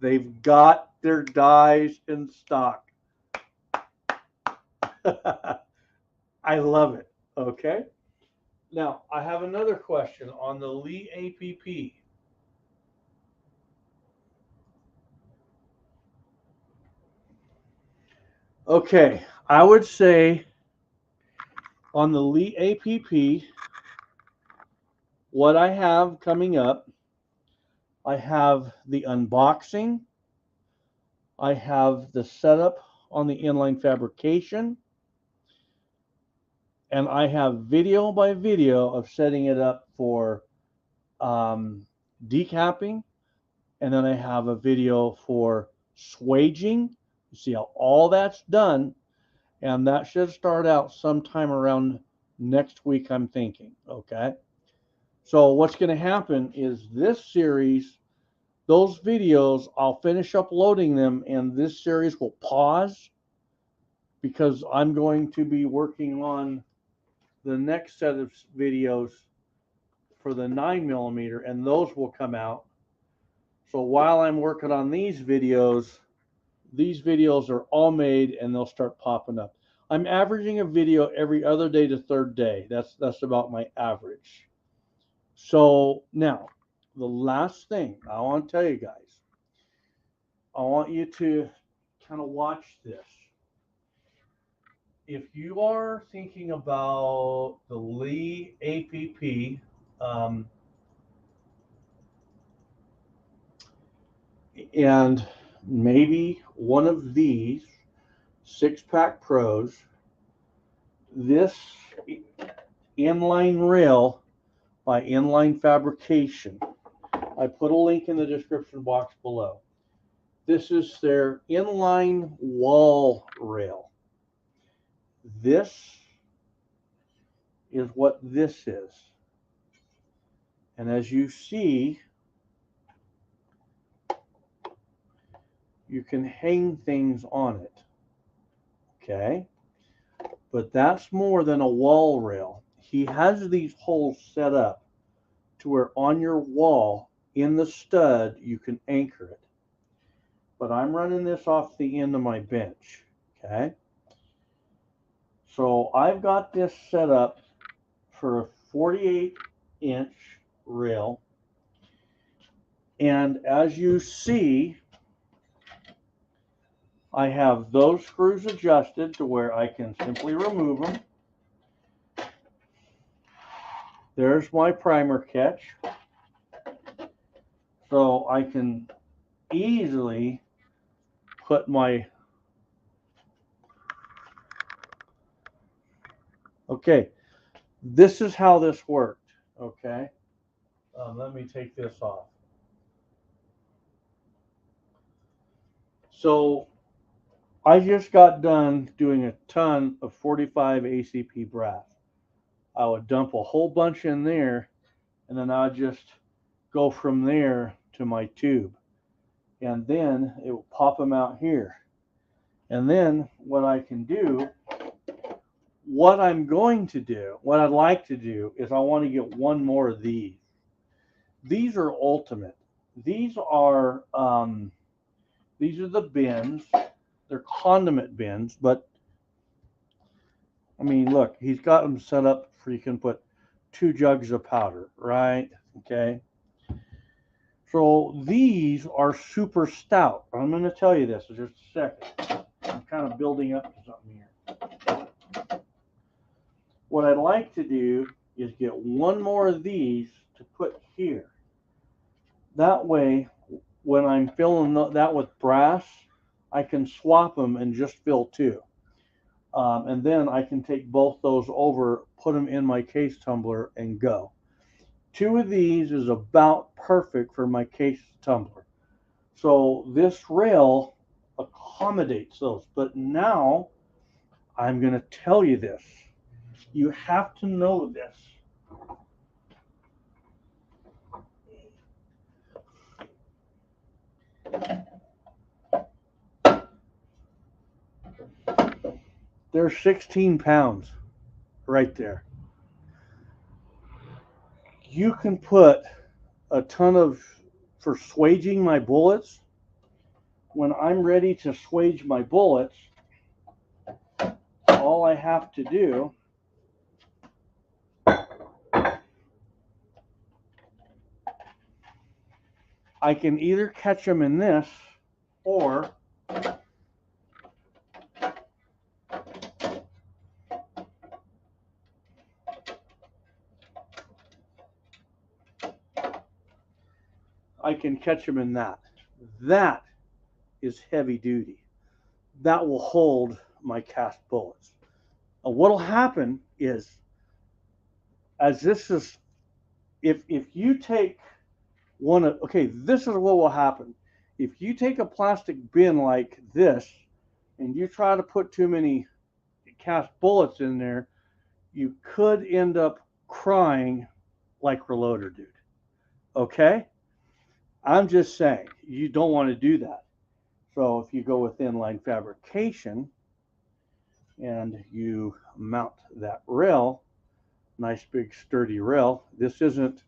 they've got their dies in stock. I love it. Okay. Now, I have another question on the Lee APP. Okay, I would say on the Lee APP, what I have coming up, I have the unboxing, I have the setup on the inline fabrication, and I have video by video of setting it up for decapping, and then I have a video for swaging. You see how all that's done, and that should start out sometime around next week, I'm thinking. Okay. So what's going to happen is this series, those videos, I'll finish uploading them, and this series will pause because I'm going to be working on the next set of videos for the 9mm, and those will come out. So while I'm working on these videos, these videos are all made and they'll start popping up. I'm averaging a video every other day to third day. That's about my average. So now, the last thing I want to tell you guys, I want you to kind of watch this. If you are thinking about the Lee APP, and maybe one of these 6-pack pros, this inline rail by Inline Fabrication. I put a link in the description box below. This is their inline wall rail. This is what this is. And as you see, you can hang things on it. Okay? But that's more than a wall rail. He has these holes set up to where on your wall, in the stud, you can anchor it. But I'm running this off the end of my bench. Okay? So I've got this set up for a 48-inch rail. And as you see, I have those screws adjusted to where I can simply remove them. There's my primer catch. So I can easily put my... Okay, this is how this worked, okay? Let me take this off. So I just got done doing a ton of 45 ACP brass. I would dump a whole bunch in there, and then I'd just go from there to my tube. And then it will pop them out here. And then what I can do, what I'm going to do, what I'd like to do is I want to get one more of these. These are ultimate. These are the bins. They're condiment bins, but I mean, look, he's got them set up where you can put 2 jugs of powder, right? Okay. So these are super stout. I'm going to tell you this in just a second. I'm kind of building up to something here. What I'd like to do is get one more of these to put here. That way, when I'm filling that with brass, I can swap them and just fill 2. And then I can take both those over, put them in my case tumbler, and go. 2 of these is about perfect for my case tumbler. So this rail accommodates those. But now I'm going to tell you this. You have to know this. There's 16 pounds right there. You can put a ton of, for swaging my bullets, when I'm ready to swage my bullets, all I have to do I can either catch them in this, or I can catch them in that. That is heavy duty. That will hold my cast bullets. What'll happen is, as this is, if you take one of, okay, this is what will happen. If you take a plastic bin like this and you try to put too many cast bullets in there, you could end up crying like Reloader Dude. Okay? I'm just saying, you don't want to do that. So if you go with inline fabrication and you mount that rail, nice big sturdy rail, this isn't,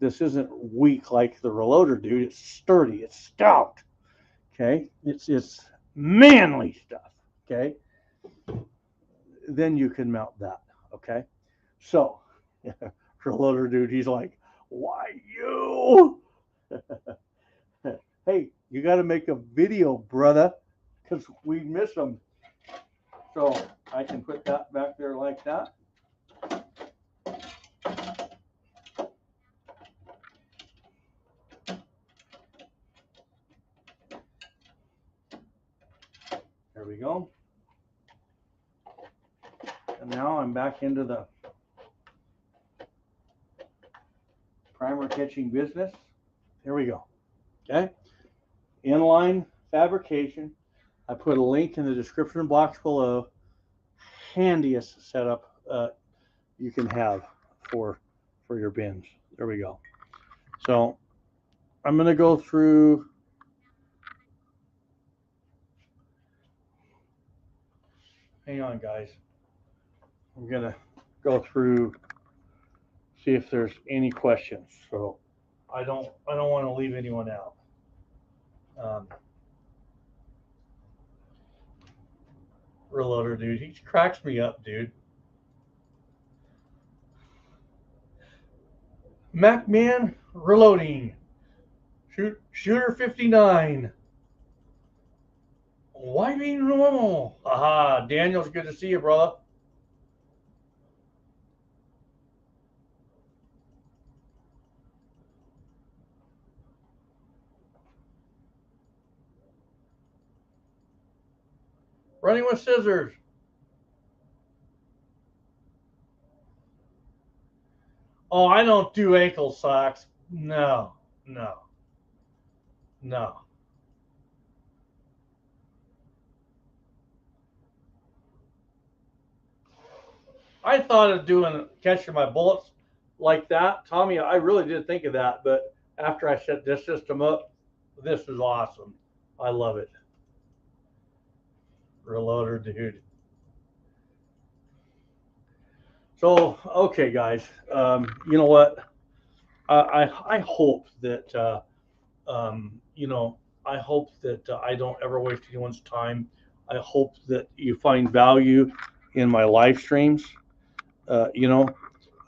this isn't weak like the Reloader Dude. It's sturdy, it's stout. Okay, it's manly stuff. Okay, then you can mount that. Okay, so for loader dude, he's like, why you? Hey, you got to make a video, brother, because we miss them. So I can put that back there like that. There we go. And now I'm back into the primer catching business. Here we go. Okay. Inline fabrication. I put a link in the description box below. Handiest setup you can have for your bins. There we go. So I'm going to go through. Hang on, guys. I'm going to go through, see if there's any questions. So I don't want to leave anyone out. Reloader dude, he cracks me up, dude. Macman reloading. Shooter 59. Why be normal? Aha, Daniel's good to see you, brother. Running with scissors. Oh, I don't do ankle socks. No. I thought of catching my bullets like that. Tommy, I really did think of that, but after I set this system up, this is awesome. I love it. Reloader, dude. So, okay, guys, you know what? I hope that, I hope that I don't ever waste anyone's time. I hope that you find value in my live streams, you know.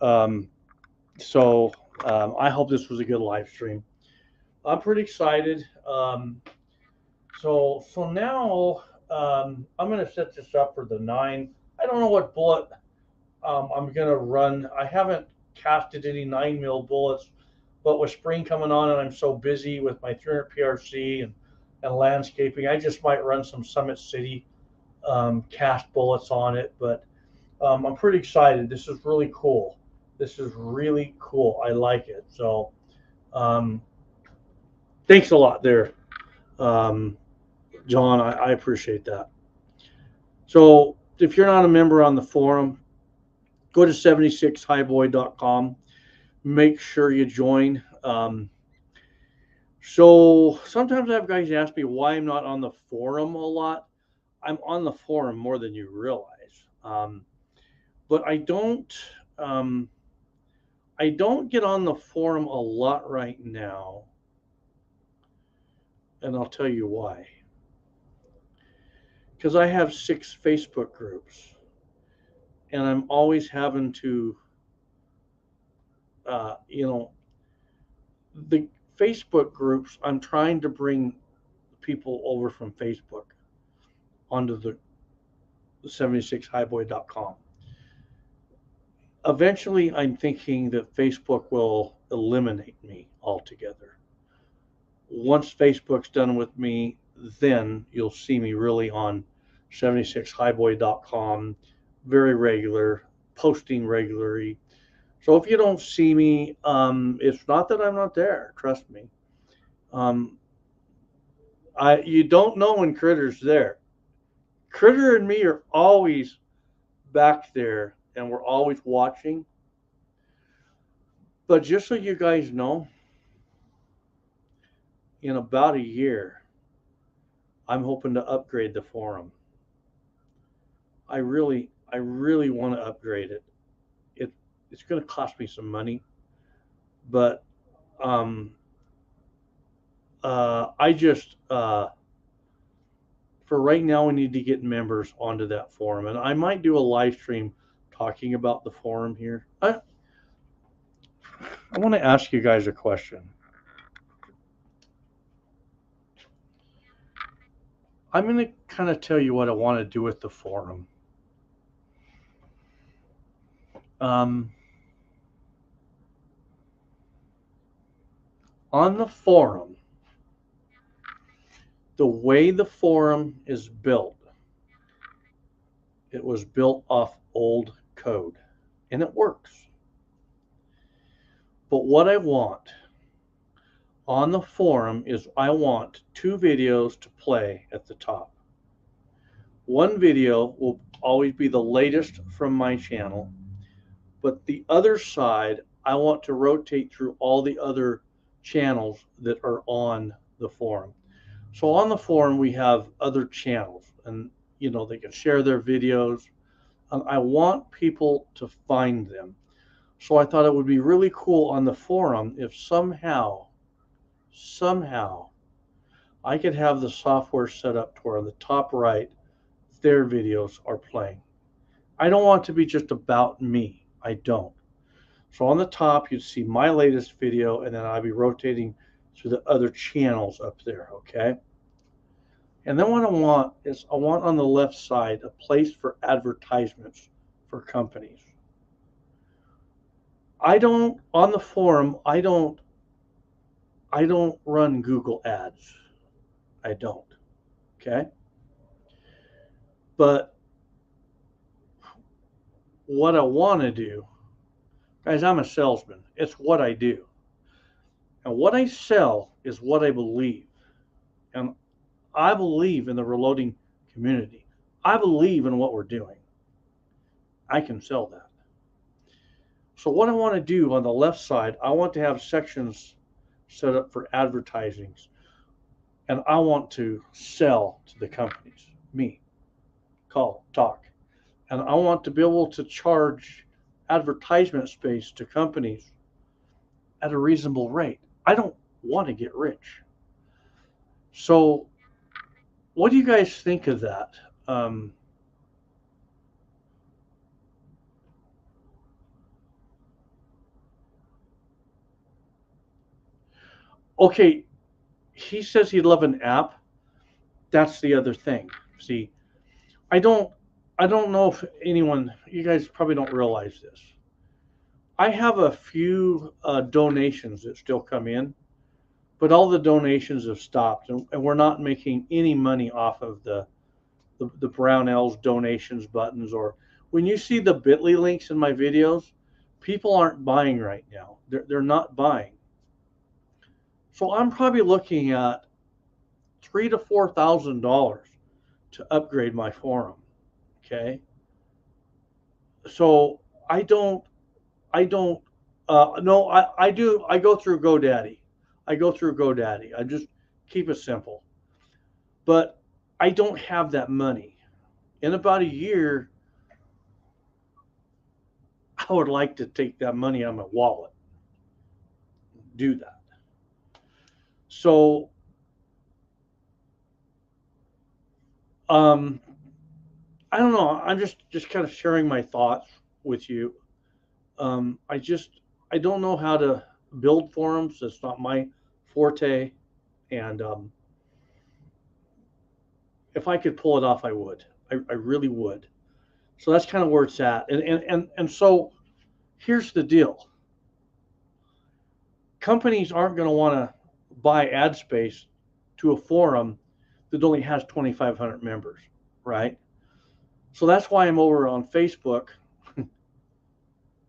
Um, I hope this was a good live stream. I'm pretty excited. So now I'm going to set this up for the 9. I don't know what bullet I'm going to run. I haven't casted any 9mm bullets, but with spring coming on and I'm so busy with my 300 PRC and landscaping, I just might run some Summit City cast bullets on it. But I'm pretty excited. This is really cool. This is really cool. I like it. So thanks a lot there, John. I appreciate that. So if you're not a member on the forum, go to 76highboy.com. Make sure you join. So sometimes I have guys ask me why I'm not on the forum a lot. I'm on the forum more than you realize. But I don't get on the forum a lot right now. And I'll tell you why. Because I have 6 Facebook groups. And I'm always having to, the Facebook groups, I'm trying to bring people over from Facebook onto the 76highboy.com. Eventually, I'm thinking that Facebook will eliminate me altogether. Once Facebook's done with me, then you'll see me really on 76highboy.com, very regular, posting regularly. So if you don't see me, it's not that I'm not there. Trust me. You don't know when Critter's there. Critter and me are always back there, and we're always watching. But just so you guys know, in about a year, I'm hoping to upgrade the forum. I really want to upgrade it. It's going to cost me some money, but I just for right now, we need to get members onto that forum. And I might do a live stream talking about the forum here. I want to ask you guys a question. I'm going to kind of tell you what I want to do with the forum. On the forum, the way the forum is built, it was built off old code, and it works. But what I want on the forum is I want 2 videos to play at the top. One video will always be the latest from my channel, but the other side, I want to rotate through all the other channels that are on the forum. So on the forum, we have other channels, and they can share their videos. I want people to find them. So I thought it would be really cool on the forum if somehow I could have the software set up to where on the top right, their videos are playing. I don't want it to be just about me. I don't. So on the top, you'd see my latest video, and then I'll be rotating through the other channels up there, okay? And then what I want is I want on the left side a place for advertisements for companies. On the forum, I don't run Google ads. I don't, okay? But what I want to do, guys, I'm a salesman. It's what I do. And what I sell is what I believe. And I believe in the reloading community. I believe in what we're doing. I can sell that. So what I want to do on the left side, I want to have sections set up for advertisings. And I want to sell to the companies, me, call, talk. And I want to be able to charge advertisement space to companies at a reasonable rate. I don't want to get rich. So what do you guys think of that? Okay, he says he'd love an app. That's the other thing. See, I don't know if you guys probably don't realize this. I have a few donations that still come in, but all the donations have stopped, and we're not making any money off of the Brownells donations buttons. Or when you see the bit.ly links in my videos, people aren't buying right now. They're not buying. So I'm probably looking at $3,000 to $4,000 to upgrade my forum. Okay. So I do. I go through GoDaddy. I just keep it simple. But I don't have that money. In about a year, I would like to take that money out of my wallet. Do that. So I don't know. I'm just kind of sharing my thoughts with you. I don't know how to build forums. It's not my forte, and if I could pull it off, I would. I really would. So that's kind of where it's at. And so here's the deal. Companies aren't going to want to buy ad space to a forum that only has 2,500 members, right? So that's why I'm over on Facebook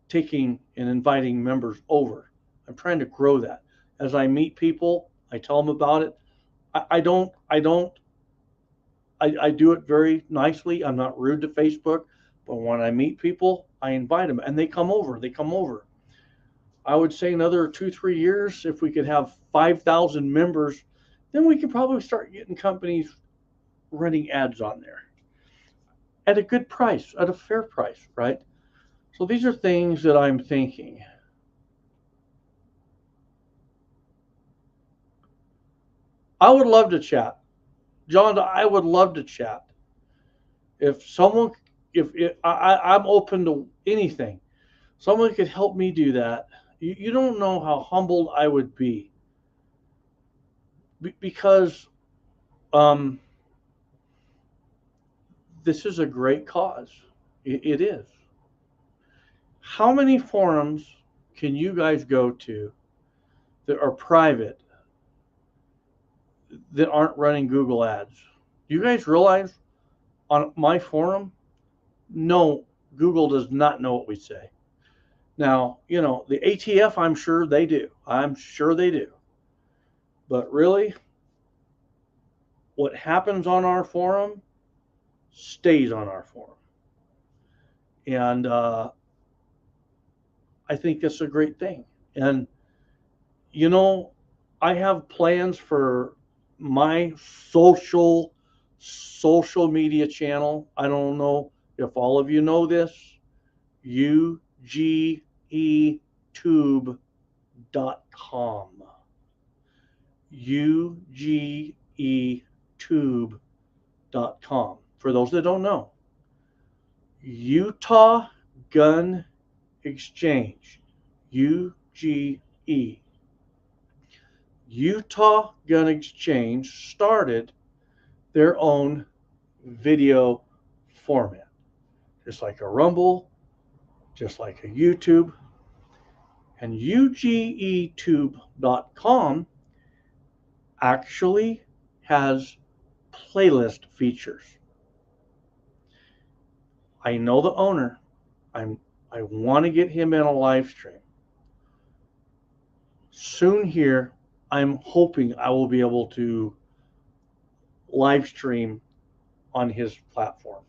taking and inviting members over. I'm trying to grow that. As I meet people, I tell them about it. I do it very nicely. I'm not rude to Facebook, but when I meet people, I invite them, and they come over. I would say another 2-3 years, if we could have 5,000 members, then we could probably start getting companies running ads on there at a good price, at a fair price, right? So these are things that I'm thinking. I would love to chat. John, I would love to chat. If someone, if I'm open to anything, someone could help me do that. You don't know how humbled I would be because um, this is a great cause. It is. How many forums can you guys go to that are private that aren't running Google ads? Do you guys realize on my forum, no, Google does not know what we say. Now, the ATF, I'm sure they do. I'm sure they do. But really, what happens on our forum stays on our forum. And I think that's a great thing. And, you know, I have plans for my social media channel. I don't know if all of you know this. ugetube.com. ugetube.com. For those that don't know, Utah Gun Exchange, UGE. Utah Gun Exchange started their own video format, just like a Rumble, just like a YouTube. And ugetube.com actually has playlist features. I know the owner. I want to get him in a live stream. Soon here, I'm hoping I will be able to live stream on his platform.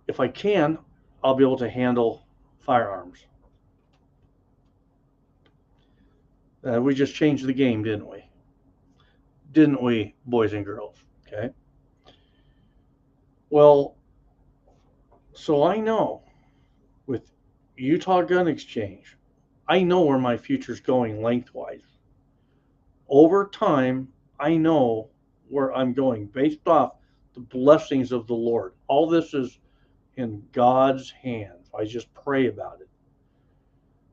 If I can, I'll be able to handle firearms. We just changed the game, didn't we? Didn't we, boys and girls? Okay. Well, so I know with Utah Gun Exchange, I know where my future's going lengthwise. Over time, I know where I'm going based off the blessings of the Lord. All this is in God's hands. I just pray about it.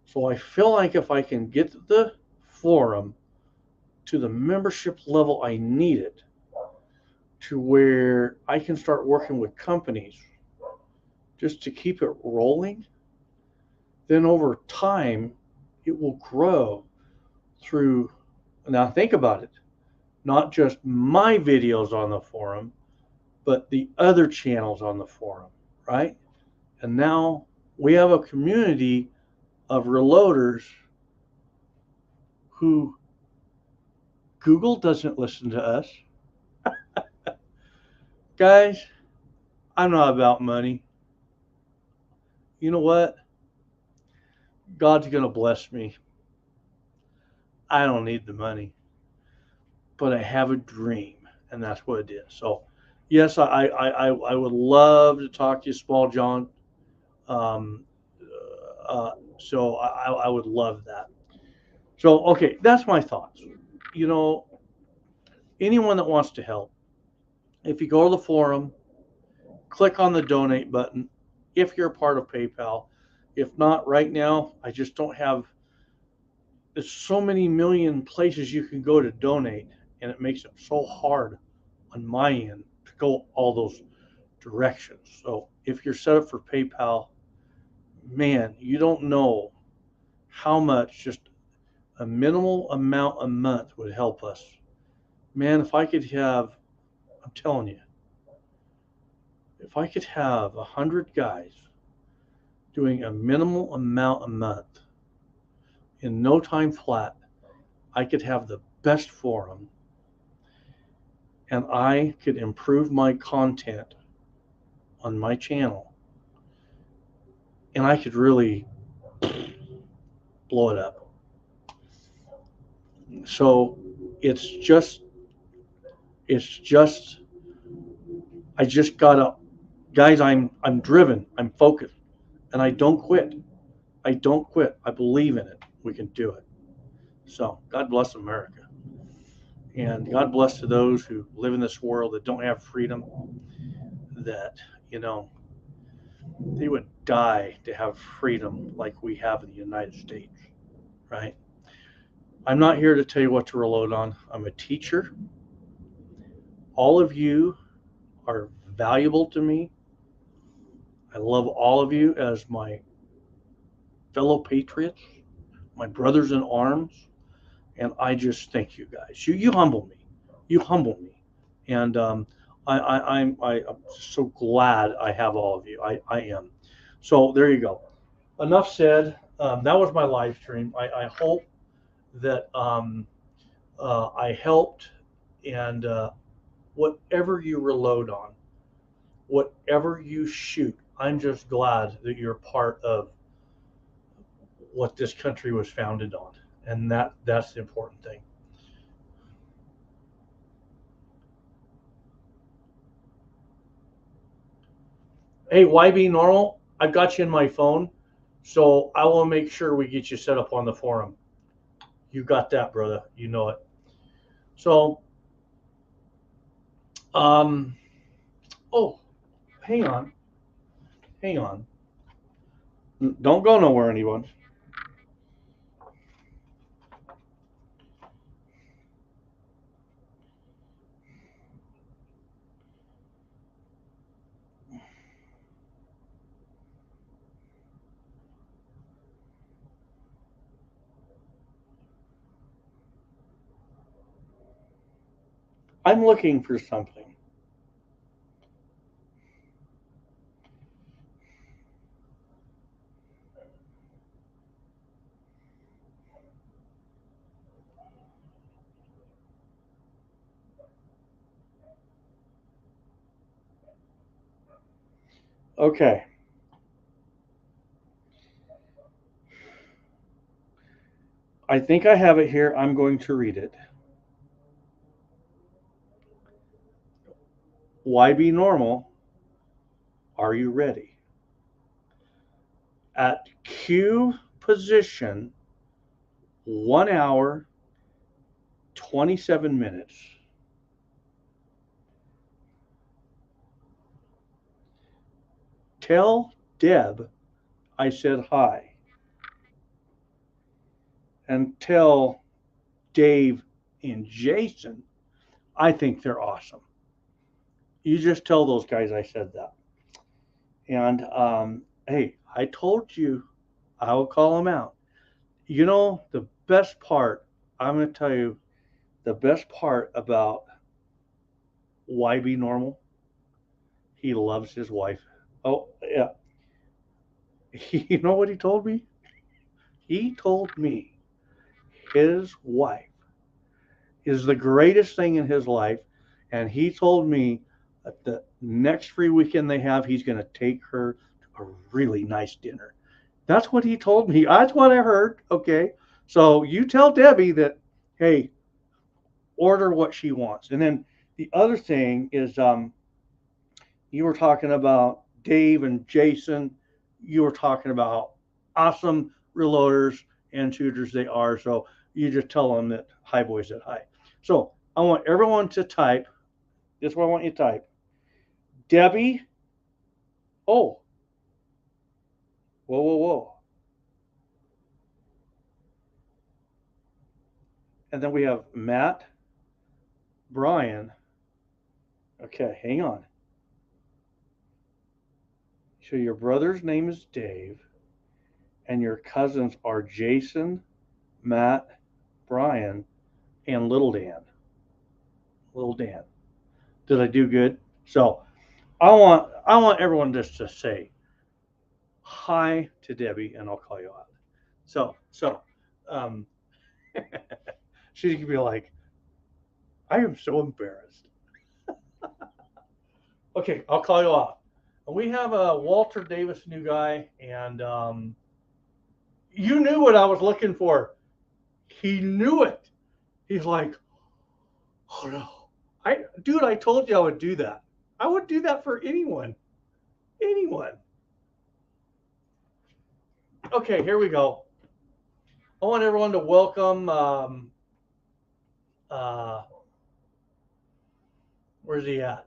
So I feel like if I can get the forum to the membership level I need it, to where I can start working with companies just to keep it rolling, then over time it will grow through. Now think about it, not just my videos on the forum, but the other channels on the forum, right? And now we have a community of reloaders who Google doesn't listen to us. Guys, I'm not about money. You know what? God's going to bless me. I don't need the money, but I have a dream, and that's what it is. So, yes, I would love to talk to you, Small John. Um, so I would love that. So, okay, that's my thoughts. You know, anyone that wants to help, if you go to the forum, click on the donate button if you're a part of PayPal. If not, right now, I just don't have. There's so many million places you can go to donate, and it makes it so hard on my end to go all those directions. So if you're set up for PayPal, man, you don't know how much just a minimal amount a month would help us. Man, if I could have, I'm telling you, if I could have 100 guys doing a minimal amount a month in no time flat, I could have the best forum and I could improve my content on my channel and I could really blow it up. So it's just I just gotta, guys, I'm driven, I'm focused, and I don't quit. I don't quit. I believe in it. We can do it. So God bless America. And God bless to those who live in this world that don't have freedom, that, you know, they would die to have freedom like we have in the United States, right? I'm not here to tell you what to reload on. I'm a teacher. All of you are valuable to me. I love all of you as my fellow patriots, my brothers in arms, and I just thank you guys. You humble me. You humble me, and I'm so glad I have all of you. I am. So there you go. Enough said. That was my live stream. I hope that I helped, and whatever you reload on, whatever you shoot, I'm just glad that you're part of what this country was founded on, and that's the important thing. Hey, YB Normal, I've got you in my phone, so I will make sure we get you set up on the forum. You got that, brother. You know it. So, um, oh, hang on, hang on. Don't go nowhere, anyone. I'm looking for something. Okay. I think I have it here. I'm going to read it. YB Normal, are you ready? At Q position, 1 hour, 27 minutes. Tell Deb I said hi. And tell Dave and Jason I think they're awesome. You just tell those guys I said that. And hey, I told you I will call them out. You know, the best part, I'm going to tell you the best part about YB Normal, he loves his wife. Oh, yeah. You know what he told me? He told me his wife is the greatest thing in his life. And he told me that the next free weekend they have, he's going to take her to a really nice dinner. That's what he told me. That's what I heard. Okay. So you tell Debbie that, hey, order what she wants. And then the other thing is, you were talking about Dave and Jason. You were talking about awesome reloaders and shooters they are. So you just tell them that hi boys said hi. So I want everyone to type. This is what I want you to type. Debbie. Oh, whoa, whoa, whoa. And then we have Matt, Brian. Okay, hang on. So your brother's name is Dave, and your cousins are Jason, Matt, Brian, and Little Dan. Little Dan. Did I do good? So I want everyone just to say hi to Debbie, and I'll call you out. So um, she could be like, I am so embarrassed. Okay, I'll call you off. We have a Walter Davis new guy, and you knew what I was looking for. He knew it. He's like, oh no, dude, I told you I would do that. I would do that for anyone, anyone. Okay, here we go. I want everyone to welcome. Where's he at?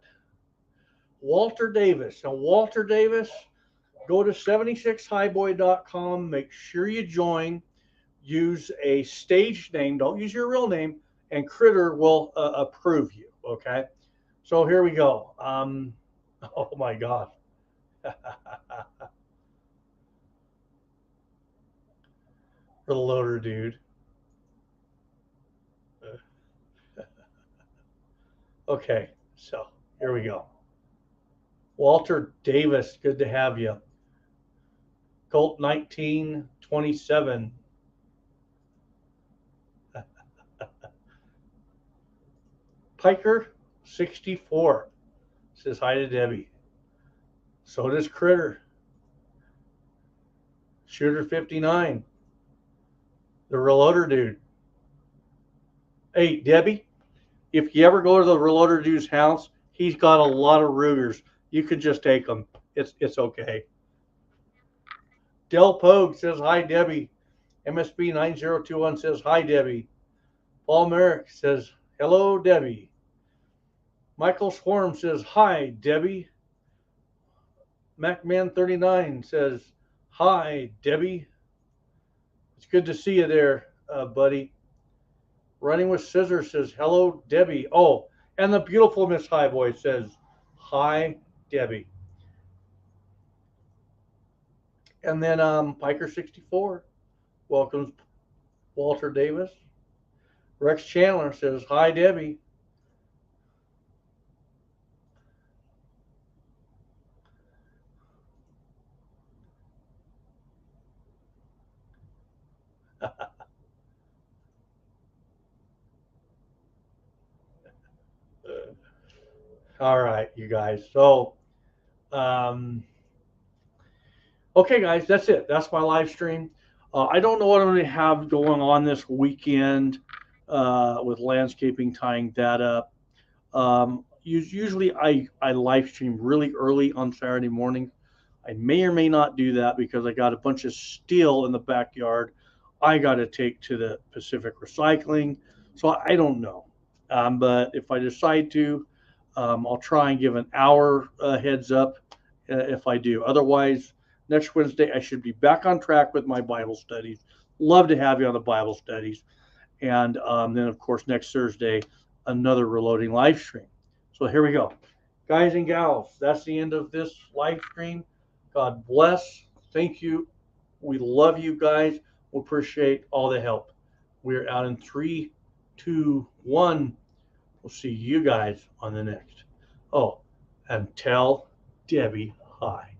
Walter Davis. Now, Walter Davis, go to 76highboy.com. Make sure you join. Use a stage name. Don't use your real name, and Critter will approve you. Okay. So here we go. Oh my God. For the loader dude. Okay. So here we go. Walter Davis, good to have you. Colt 1927. Piker 64 says hi to Debbie. So does Critter. Shooter 59. The reloader dude. Hey, Debbie, if you ever go to the reloader dude's house, he's got a lot of Rugers. You could just take them. It's okay. Del Pogue says hi, Debbie. MSB 9021 says hi, Debbie. Paul Merrick says hello, Debbie. Michael Swarm says hi, Debbie. MacMan39 says hi, Debbie. It's good to see you there, buddy. Running with Scissors says hello, Debbie. Oh, and the beautiful Miss Highboy says hi, Debbie. And then Piker 64 welcomes Walter Davis. Rex Chandler says hi, Debbie. All right, you guys. So, okay, guys, that's it. That's my live stream. I don't know what I'm going to have going on this weekend with landscaping, tying that up. Usually, I live stream really early on Saturday morning. I may or may not do that because I got a bunch of steel in the backyard I got to take to the Pacific Recycling. So I don't know. But if I decide to, I'll try and give an hour heads up if I do. Otherwise, next Wednesday, I should be back on track with my Bible studies. Love to have you on the Bible studies. And then, of course, next Thursday, another reloading live stream. So here we go. Guys and gals, that's the end of this live stream. God bless. Thank you. We love you guys. We appreciate all the help. We're out in 3, 2, 1. We'll see you guys on the next. Oh, and tell Debbie hi.